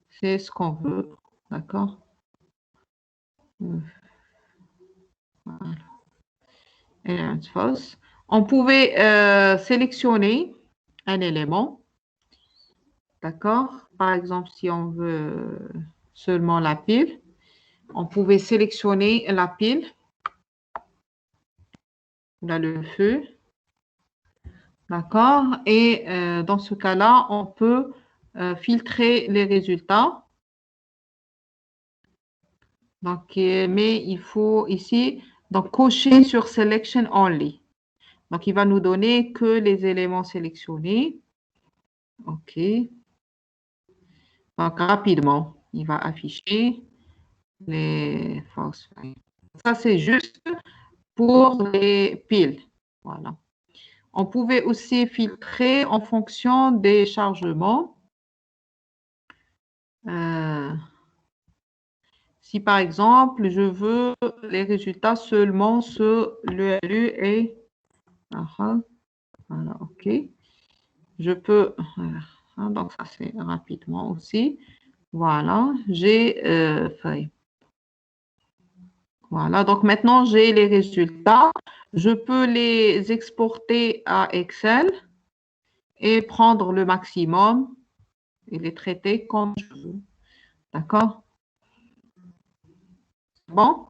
c'est ce qu'on veut, d'accord? Voilà. Element false. On pouvait sélectionner un élément, d'accord? Par exemple, si on veut seulement la pile, on pouvait sélectionner la pile. Là, le feu. D'accord? Et dans ce cas-là, on peut filtrer les résultats. Donc, mais il faut ici donc, cocher sur Selection Only. Donc, il va nous donner que les éléments sélectionnés. OK. Donc, rapidement, il va afficher les false frames. Ça, c'est juste pour les piles. Voilà. On pouvait aussi filtrer en fonction des chargements. Si par exemple, je veux les résultats seulement sur l'ELU et... Voilà, OK. Je peux... donc ça, c'est rapidement aussi. Voilà, j'ai feuille. Voilà, donc maintenant, j'ai les résultats. Je peux les exporter à Excel et prendre le maximum et les traiter comme je veux. D'accord? Bon?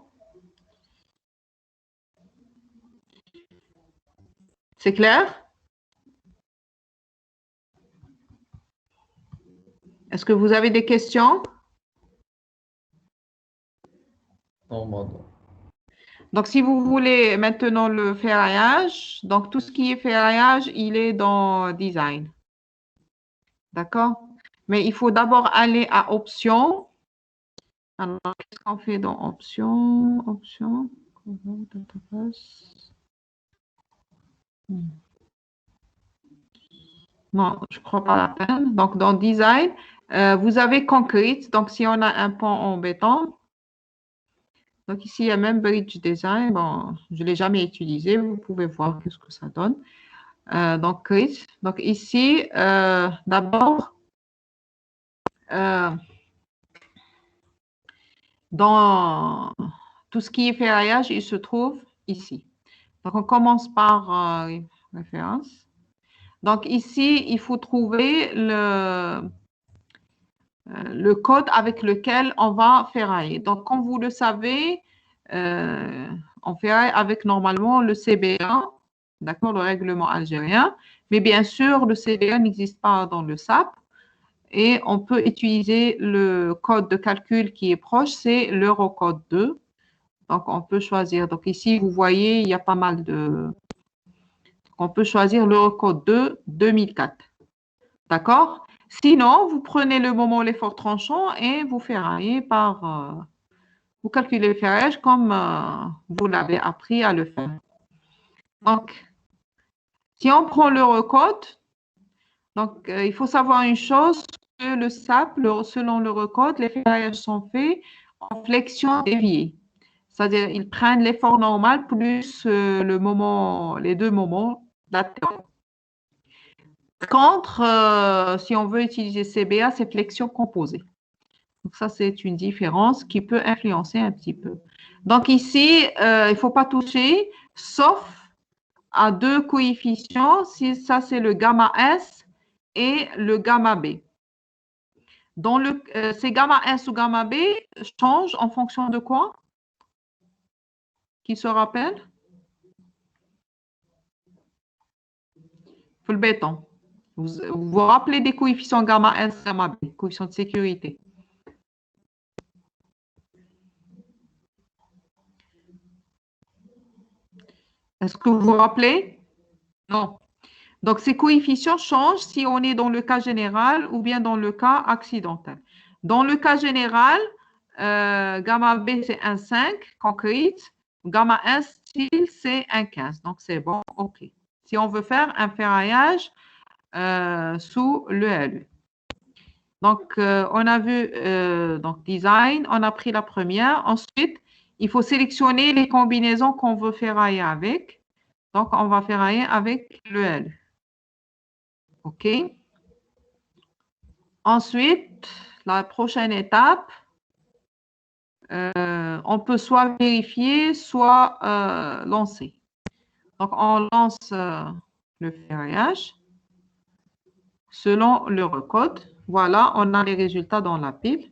C'est clair? Est-ce que vous avez des questions? Non. Donc, si vous voulez maintenant le ferraillage, donc tout ce qui est ferraillage, il est dans Design. D'accord? Mais il faut d'abord aller à Options. Alors, qu'est-ce qu'on fait dans Options? Options. Non, je ne crois pas la peine. Donc, dans Design, vous avez Concrete. Donc, si on a un pont en béton, donc ici, il y a même Bridge Design. Bon, je ne l'ai jamais utilisé. Vous pouvez voir ce que ça donne. Donc, ici, d'abord, dans tout ce qui est ferraillage, il se trouve ici. Donc, on commence par référence. Donc ici, il faut trouver le code avec lequel on va ferrailler. Donc, comme vous le savez, on ferraille avec normalement le CBA, d'accord, le règlement algérien. Mais bien sûr, le CBA n'existe pas dans le SAP. Et on peut utiliser le code de calcul qui est proche, c'est l'Eurocode 2. Donc, on peut choisir. Donc, ici, vous voyez, il y a pas mal de... On peut choisir l'Eurocode 2 2004. D'accord? Sinon, vous prenez le moment l'effort tranchant et vous ferraillez par... vous calculez le ferrage comme vous l'avez appris à le faire. Donc, si on prend l'Eurocode, donc il faut savoir une chose, que le SAP, selon l'Eurocode, les ferraillages sont faits en flexion déviée. C'est-à-dire, ils prennent l'effort normal plus le moment, les deux moments latéraux. Contre, si on veut utiliser CBA, c'est flexion composée. Donc, ça, c'est une différence qui peut influencer un petit peu. Donc, ici, il ne faut pas toucher, sauf à deux coefficients. Si ça, c'est le gamma S et le gamma B. Dans ces gamma S ou gamma B changent en fonction de quoi? Qui se rappelle? Faut le béton. Vous vous rappelez des coefficients gamma S, gamma B, coefficients de sécurité. Est-ce que vous vous rappelez? Non. Donc, ces coefficients changent si on est dans le cas général ou bien dans le cas accidentel. Dans le cas général, gamma B, c'est 1,5 concrete. Gamma S, c'est 1,15. Donc, c'est bon, OK. Si on veut faire un ferraillage sous le LU. Donc, on a vu donc design, on a pris la première. Ensuite, il faut sélectionner les combinaisons qu'on veut ferrailler avec. Donc, on va ferrailler avec le LU. OK. Ensuite, la prochaine étape, on peut soit vérifier, soit lancer. Donc, on lance le ferraillage selon l'Eurocode. Voilà, on a les résultats dans la pile.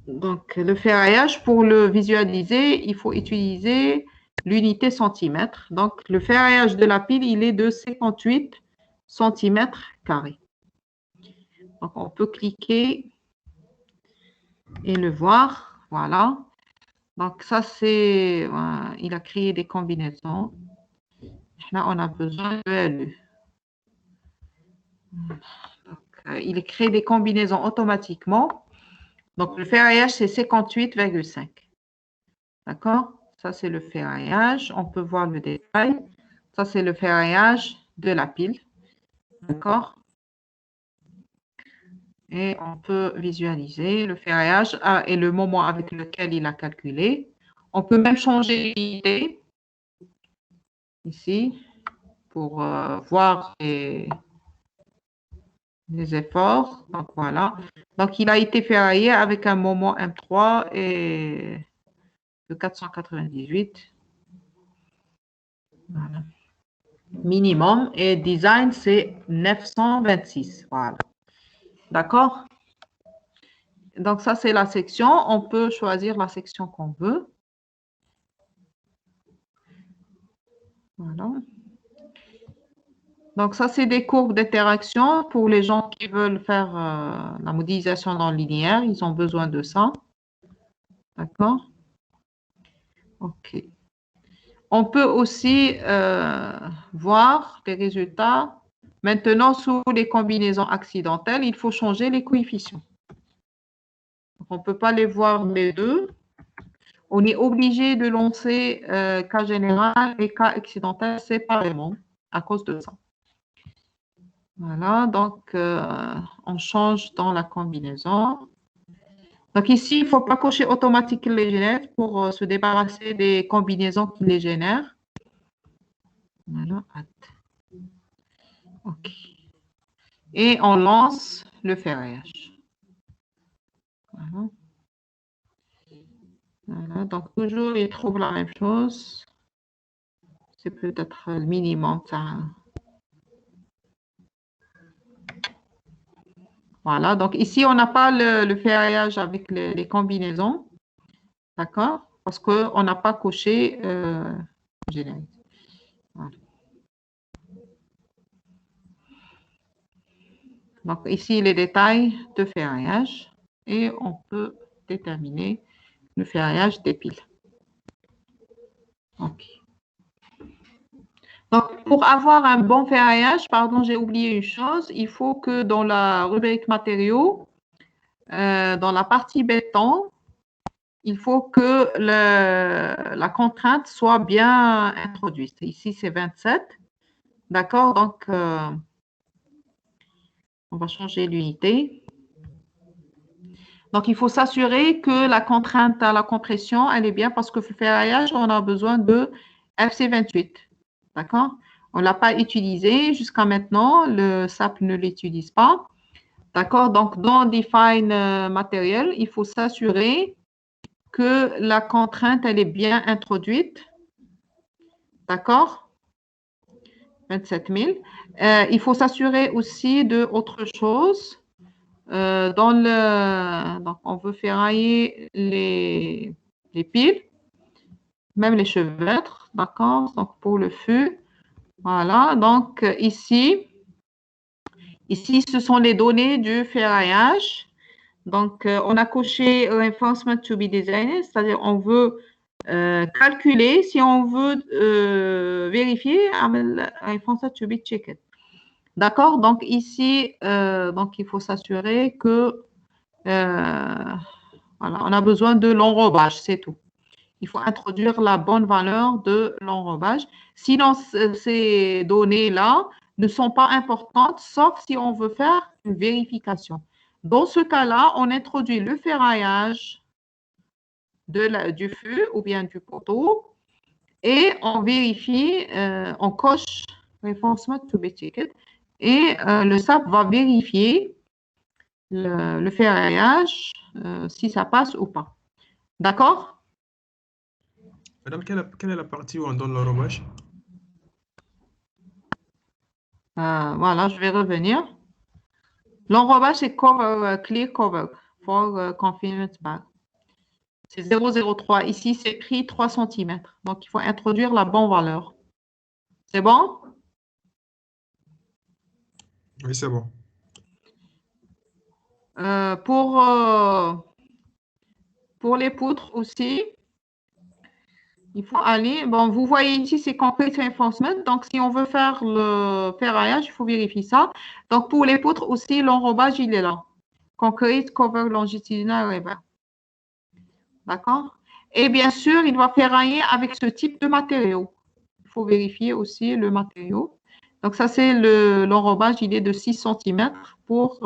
Donc, le ferraillage, pour le visualiser, il faut utiliser l'unité centimètre. Donc, le ferraillage de la pile, il est de 58 centimètres carrés. Donc, on peut cliquer et le voir. Voilà. Donc, ça, c'est... il a créé des combinaisons. Là, on a besoin de LU. Donc, il crée des combinaisons automatiquement. Donc, le ferraillage, c'est 58,5. D'accord? Ça, c'est le ferraillage. On peut voir le détail. Ça, c'est le ferraillage de la pile. D'accord? Et on peut visualiser le ferraillage et le moment avec lequel il a calculé. On peut même changer l'unité ici pour voir les efforts. Donc, voilà. Donc, il a été ferraillé avec un moment M3 et de 498. Voilà. Minimum. Et design, c'est 926. Voilà. D'accord? Donc, ça, c'est la section. On peut choisir la section qu'on veut. Voilà. Donc, ça, c'est des courbes d'interaction pour les gens qui veulent faire la modélisation dans le linéaire. Ils ont besoin de ça. D'accord? OK. On peut aussi voir les résultats. Maintenant, sous les combinaisons accidentelles, il faut changer les coefficients. Donc, on ne peut pas les voir les deux. On est obligé de lancer cas général et cas accidentel séparément à cause de ça. Voilà, donc on change dans la combinaison. Donc ici, il ne faut pas cocher automatique les génères pour se débarrasser des combinaisons qui les génèrent. Voilà, OK. Et on lance le ferraillage. Voilà. Voilà, donc toujours, il trouve la même chose. C'est peut-être le minimum. Ça. Voilà, donc ici, on n'a pas le ferraillage avec les combinaisons. D'accord? Parce qu'on n'a pas coché générique. Voilà. Donc ici, les détails de ferraillage. Et on peut déterminer le ferraillage des piles. OK. Donc, pour avoir un bon ferraillage, pardon, j'ai oublié une chose, il faut que dans la rubrique matériaux, dans la partie béton, il faut que la contrainte soit bien introduite. Ici, c'est 27. D'accord? Donc, on va changer l'unité. Donc, il faut s'assurer que la contrainte à la compression, elle est bien parce que le ferraillage, on a besoin de FC28. D'accord? On ne l'a pas utilisé jusqu'à maintenant. Le SAP ne l'utilise pas. D'accord? Donc, dans Define matériel, il faut s'assurer que la contrainte, elle est bien introduite. D'accord? 27 000. Il faut s'assurer aussi de autre chose. Donc, on veut ferrailler les piles, même les chevêtres. D'accord? Donc, pour le fût. Voilà. Donc, ici, ce sont les données du ferraillage. Donc, on a coché Reinforcement to be designed, c'est-à-dire on veut calculer si on veut vérifier Reinforcement to be checked. D'accord? Donc, ici, donc, il faut s'assurer que voilà, on a besoin de l'enrobage, c'est tout. Il faut introduire la bonne valeur de l'enrobage. Sinon, ces données-là ne sont pas importantes, sauf si on veut faire une vérification. Dans ce cas-là, on introduit le ferraillage du fût ou bien du poteau et on vérifie, on coche Reinforcement to be checked et le SAP va vérifier le ferraillage, si ça passe ou pas. D'accord? Madame, quelle est la partie où on donne l'enrobage? Voilà, je vais revenir. L'enrobage, c'est cover, clear cover for confinement bag. C'est 0,03. Ici, c'est écrit 3 cm. Donc, il faut introduire la bonne valeur. C'est bon? Oui, c'est bon. Pour les poutres aussi, il faut aller. Bon, vous voyez ici, c'est Concrete Reinforcement. Donc, si on veut faire le ferraillage, il faut vérifier ça. Donc, pour les poutres aussi, l'enrobage, il est là. Concrete Cover Longitudinal Rebar. D'accord? Et bien sûr, il va ferrailler avec ce type de matériau. Il faut vérifier aussi le matériau. Donc, ça, c'est l'enrobage, il est de 6 cm pour...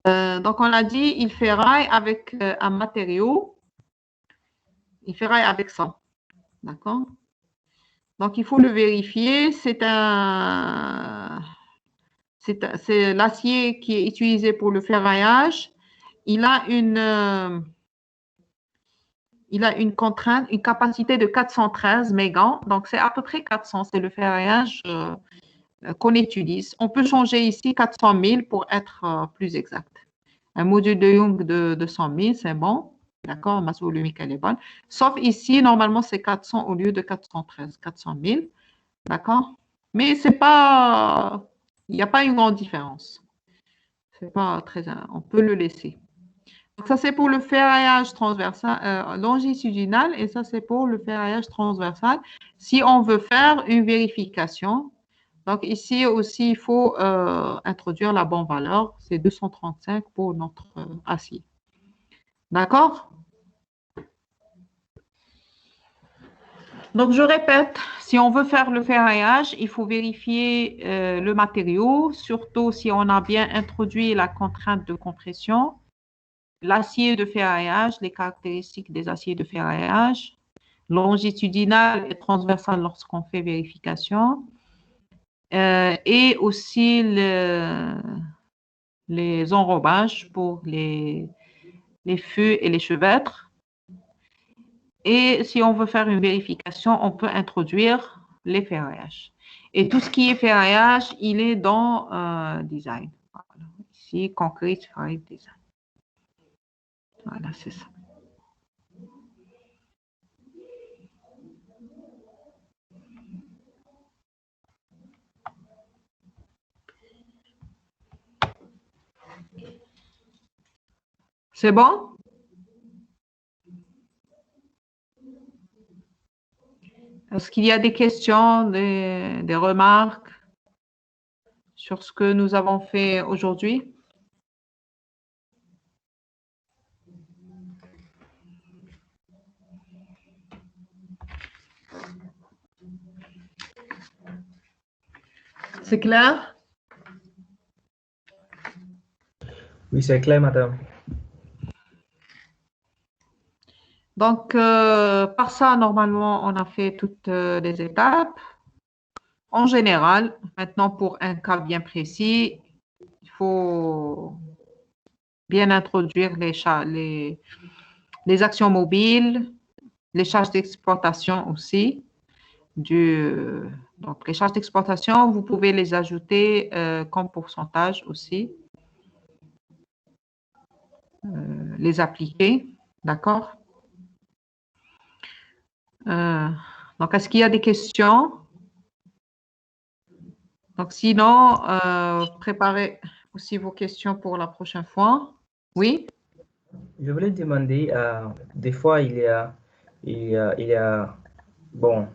donc, on l'a dit, il ferraille avec un matériau. Il ferraille avec ça. D'accord? Donc, il faut le vérifier. C'est l'acier qui est utilisé pour le ferraillage. Il a une contrainte, une capacité de 413 mégas. Donc, c'est à peu près 400. C'est le ferraillage qu'on utilise. On peut changer ici 400 000 pour être plus exact. Un module de Young de 100 000, c'est bon. D'accord, masse volumique, elle est bonne. Sauf ici, normalement, c'est 400 au lieu de 413, 400 000. D'accord? Mais c'est pas, il n'y a pas une grande différence. C'est pas très, on peut le laisser. Donc, ça, c'est pour le ferraillage transversal, longitudinal, et ça, c'est pour le ferraillage transversal. Si on veut faire une vérification, donc ici aussi, il faut introduire la bonne valeur. C'est 235 pour notre acier. D'accord? Donc, je répète, si on veut faire le ferraillage, il faut vérifier le matériau, surtout si on a bien introduit la contrainte de compression, l'acier de ferraillage, les caractéristiques des aciers de ferraillage, longitudinal et transversal lorsqu'on fait vérification, et aussi les enrobages pour les fûts et les chevêtres. Et si on veut faire une vérification, on peut introduire les ferraillages. Et tout ce qui est ferraillage, il est dans design. Voilà. Ici, concrete ferraille design. Voilà, c'est ça. C'est bon? Est-ce qu'il y a des questions, des remarques sur ce que nous avons fait aujourd'hui? C'est clair? Oui, c'est clair, madame. Donc, par ça, normalement, on a fait toutes les étapes. En général, maintenant, pour un cas bien précis, il faut bien introduire les actions mobiles, les charges d'exploitation aussi. Donc, les charges d'exploitation, vous pouvez les ajouter comme pourcentage aussi, les appliquer, d'accord? Donc, est-ce qu'il y a des questions? Donc, sinon, préparez aussi vos questions pour la prochaine fois. Oui? Je voulais demander, des fois, bon,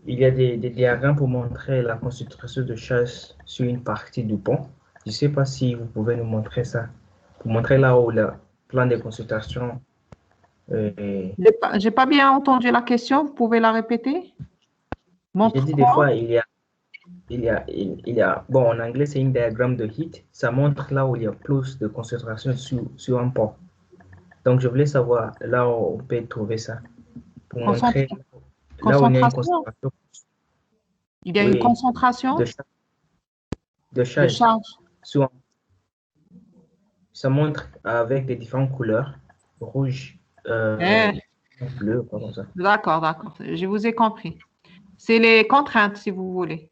il y a des diagrammes pour montrer la concentration de chasse sur une partie du pont. Je ne sais pas si vous pouvez nous montrer ça, pour montrer là où le plan de consultation. J'ai pas bien entendu la question. Vous pouvez la répéter? J'ai Montre dit des quoi? fois, bon, en anglais, c'est un diagramme de heat. Ça montre là où il y a plus de concentration sur un pont. Donc, je voulais savoir là où on peut trouver ça, pour montrer là où il y a une Concentration. concentration, Il y a une oui, concentration de de charge charge. sur. Ça montre avec des différentes couleurs, rouge, Eh, bleu, quoi, comme ça. d'accord, d'accord. Je vous ai compris. C'est les contraintes, si vous voulez.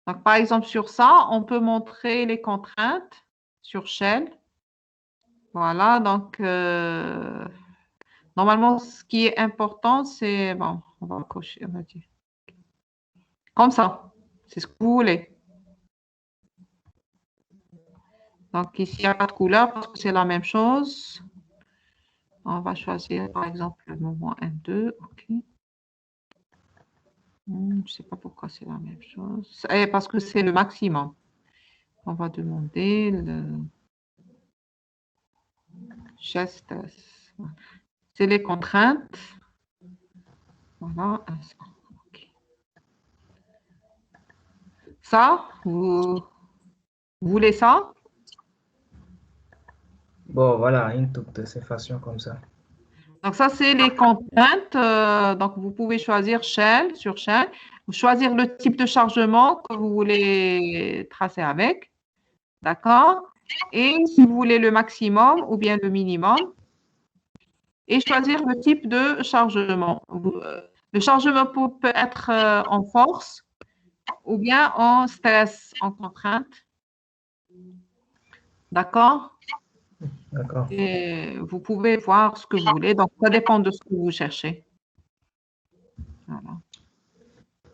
Donc, par exemple, sur ça, on peut montrer les contraintes sur Shell. Voilà, donc, normalement, ce qui est important, c'est, bon, on va cocher, on va dire. Comme ça, c'est ce que vous voulez. Donc, ici, il n'y a pas de couleur parce que c'est la même chose. On va choisir, par exemple, le mouvement M2. OK. Je ne sais pas pourquoi c'est la même chose. Parce que c'est le maximum. On va demander le geste. C'est les contraintes. Voilà. OK. Ça, vous voulez ça? Bon, voilà, une toute de ces façons comme ça. Donc, ça, c'est les contraintes. Donc, vous pouvez choisir Shell sur Shell, choisir le type de chargement que vous voulez tracer avec. D'accord? Et si vous voulez le maximum ou bien le minimum, et choisir le type de chargement. Le chargement peut être en force ou bien en stress, en contrainte. D'accord? D'accord. Et vous pouvez voir ce que vous voulez. Donc, ça dépend de ce que vous cherchez. Voilà.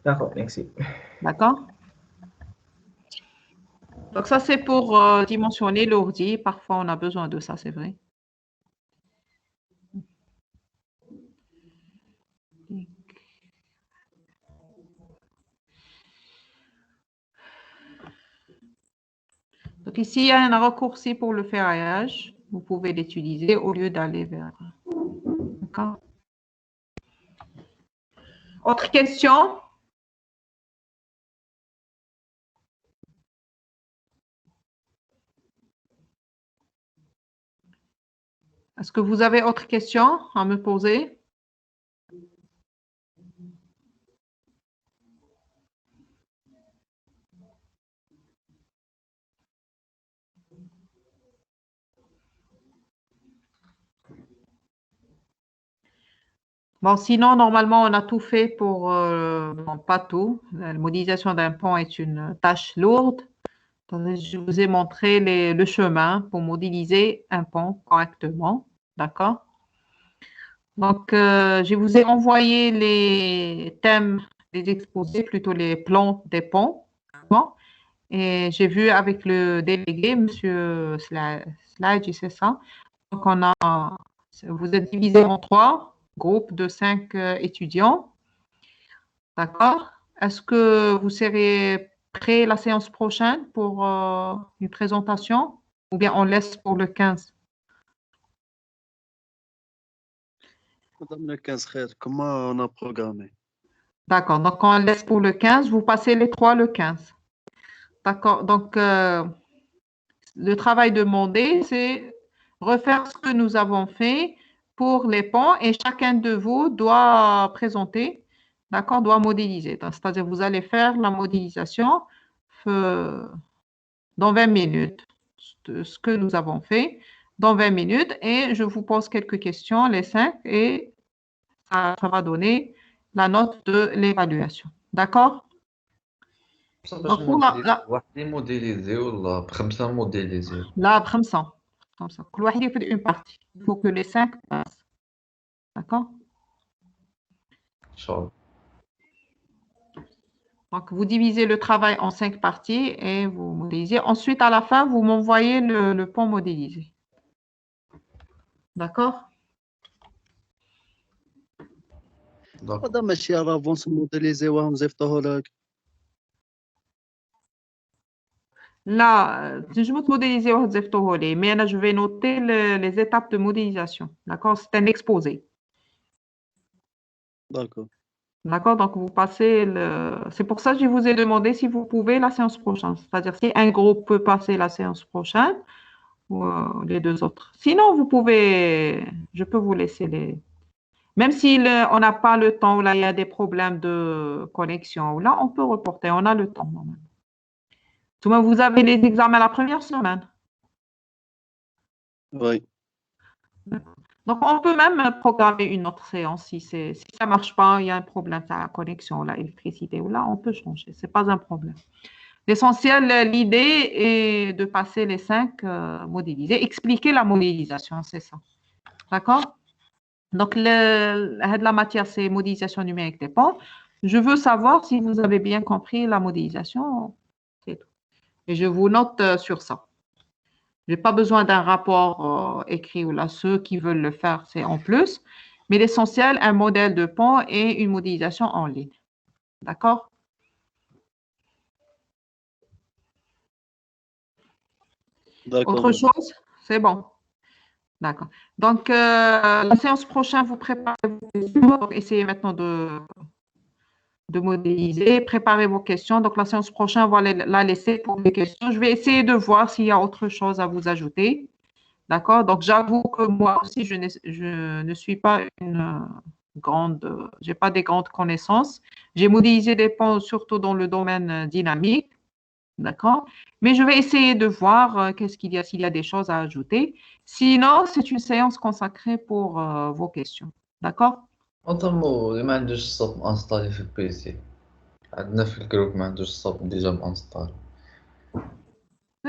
D'accord, merci. D'accord? Donc, ça, c'est pour dimensionner l'ordi. Parfois, on a besoin de ça, c'est vrai. Donc, ici, il y a un raccourci pour le ferraillage. Vous pouvez l'utiliser au lieu d'aller vers. D'accord? Autre question? Est-ce que vous avez autre question à me poser? Bon, sinon, normalement, on a tout fait pour, bon, pas tout. La modélisation d'un pont est une tâche lourde. Attendez, je vous ai montré le chemin pour modéliser un pont correctement. D'accord? Donc, je vous ai envoyé les thèmes des exposés, plutôt les plans des ponts. Bon. Et j'ai vu avec le délégué, Monsieur Slade, c'est ça. Donc, vous êtes divisé en 3 groupes de 5 étudiants. D'accord? Est-ce que vous serez prêt la séance prochaine pour une présentation ou bien on laisse pour le 15? Madame le 15 خير, comment on a programmé? D'accord. Donc, on laisse pour le 15. Vous passez les 3 le 15. D'accord. Donc, le travail demandé, c'est refaire ce que nous avons fait pour les ponts et chacun de vous doit présenter, d'accord, doit modéliser. C'est-à-dire, vous allez faire la modélisation dans 20 minutes, ce que nous avons fait dans 20 minutes et je vous pose quelques questions, les 5, et ça va donner la note de l'évaluation. D'accord? باش Donc, pour la, موديليزي وحدي موديليزي ولا بخمسة موديليزي là, 500. Comme ça. كل واحد ياخد une partie. Il faut que les 5 passent. D'accord? ان شاء الله. Donc, vous divisez le travail en 5 parties et vous modélisez. Ensuite, à la fin, vous m'envoyez le pont modélisé. D'accord? داكور. هذا ماشي على افونس موديليزيوها نزيفطوه لك. Là, je vais modéliser, mais là, je vais noter les étapes de modélisation. D'accord? C'est un exposé. D'accord. D'accord? Donc, vous passez c'est pour ça que je vous ai demandé si vous pouvez la séance prochaine. C'est-à-dire, si un groupe peut passer la séance prochaine, ou les 2 autres. Sinon, je peux vous laisser Même si on n'a pas le temps, ou là, il y a des problèmes de connexion, ou là, on peut reporter. On a le temps, normalement. Tout le monde, vous avez les examens la première semaine. Oui. Donc, on peut même programmer une autre séance si ça ne marche pas, il y a un problème à la connexion, l'électricité, ou là, on peut changer. Ce n'est pas un problème. L'essentiel, l'idée est de passer les 5 modélisés, expliquer la modélisation, c'est ça. D'accord? Donc, la matière, c'est modélisation numérique des ponts. Je veux savoir si vous avez bien compris la modélisation, c'est tout. Et je vous note sur ça. Je n'ai pas besoin d'un rapport écrit ou là, ceux qui veulent le faire, c'est en plus. Mais l'essentiel, un modèle de pont et une modélisation en ligne. D'accord? Autre chose? C'est bon. D'accord. Donc, la séance prochaine, vous préparez vos questions. Essayez maintenant de modéliser, préparez vos questions. Donc, la séance prochaine, on va la laisser pour les questions. Je vais essayer de voir s'il y a autre chose à vous ajouter. D'accord? Donc, j'avoue que moi aussi, je ne suis pas j'ai pas des grandes connaissances. J'ai modélisé des ponts surtout dans le domaine dynamique. D'accord? Mais je vais essayer de voir s'il y a des choses à ajouter. Sinon, c'est une séance consacrée pour vos questions. D'accord? نظمو اللي ما عندوش الصوت انستالي في البيسي. عندنا في الجروب ما عندوش الصوت ديجا مانستالي.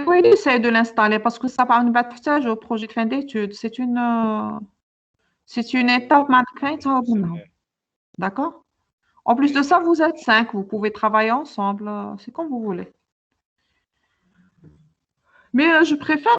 Oui, essaye de l'installer parce que ça va partager au projet de fin d'études. C'est une étape marquée. D'accord? En plus de ça, vous êtes 5. Vous pouvez travailler ensemble. C'est comme vous voulez. Mais je préfère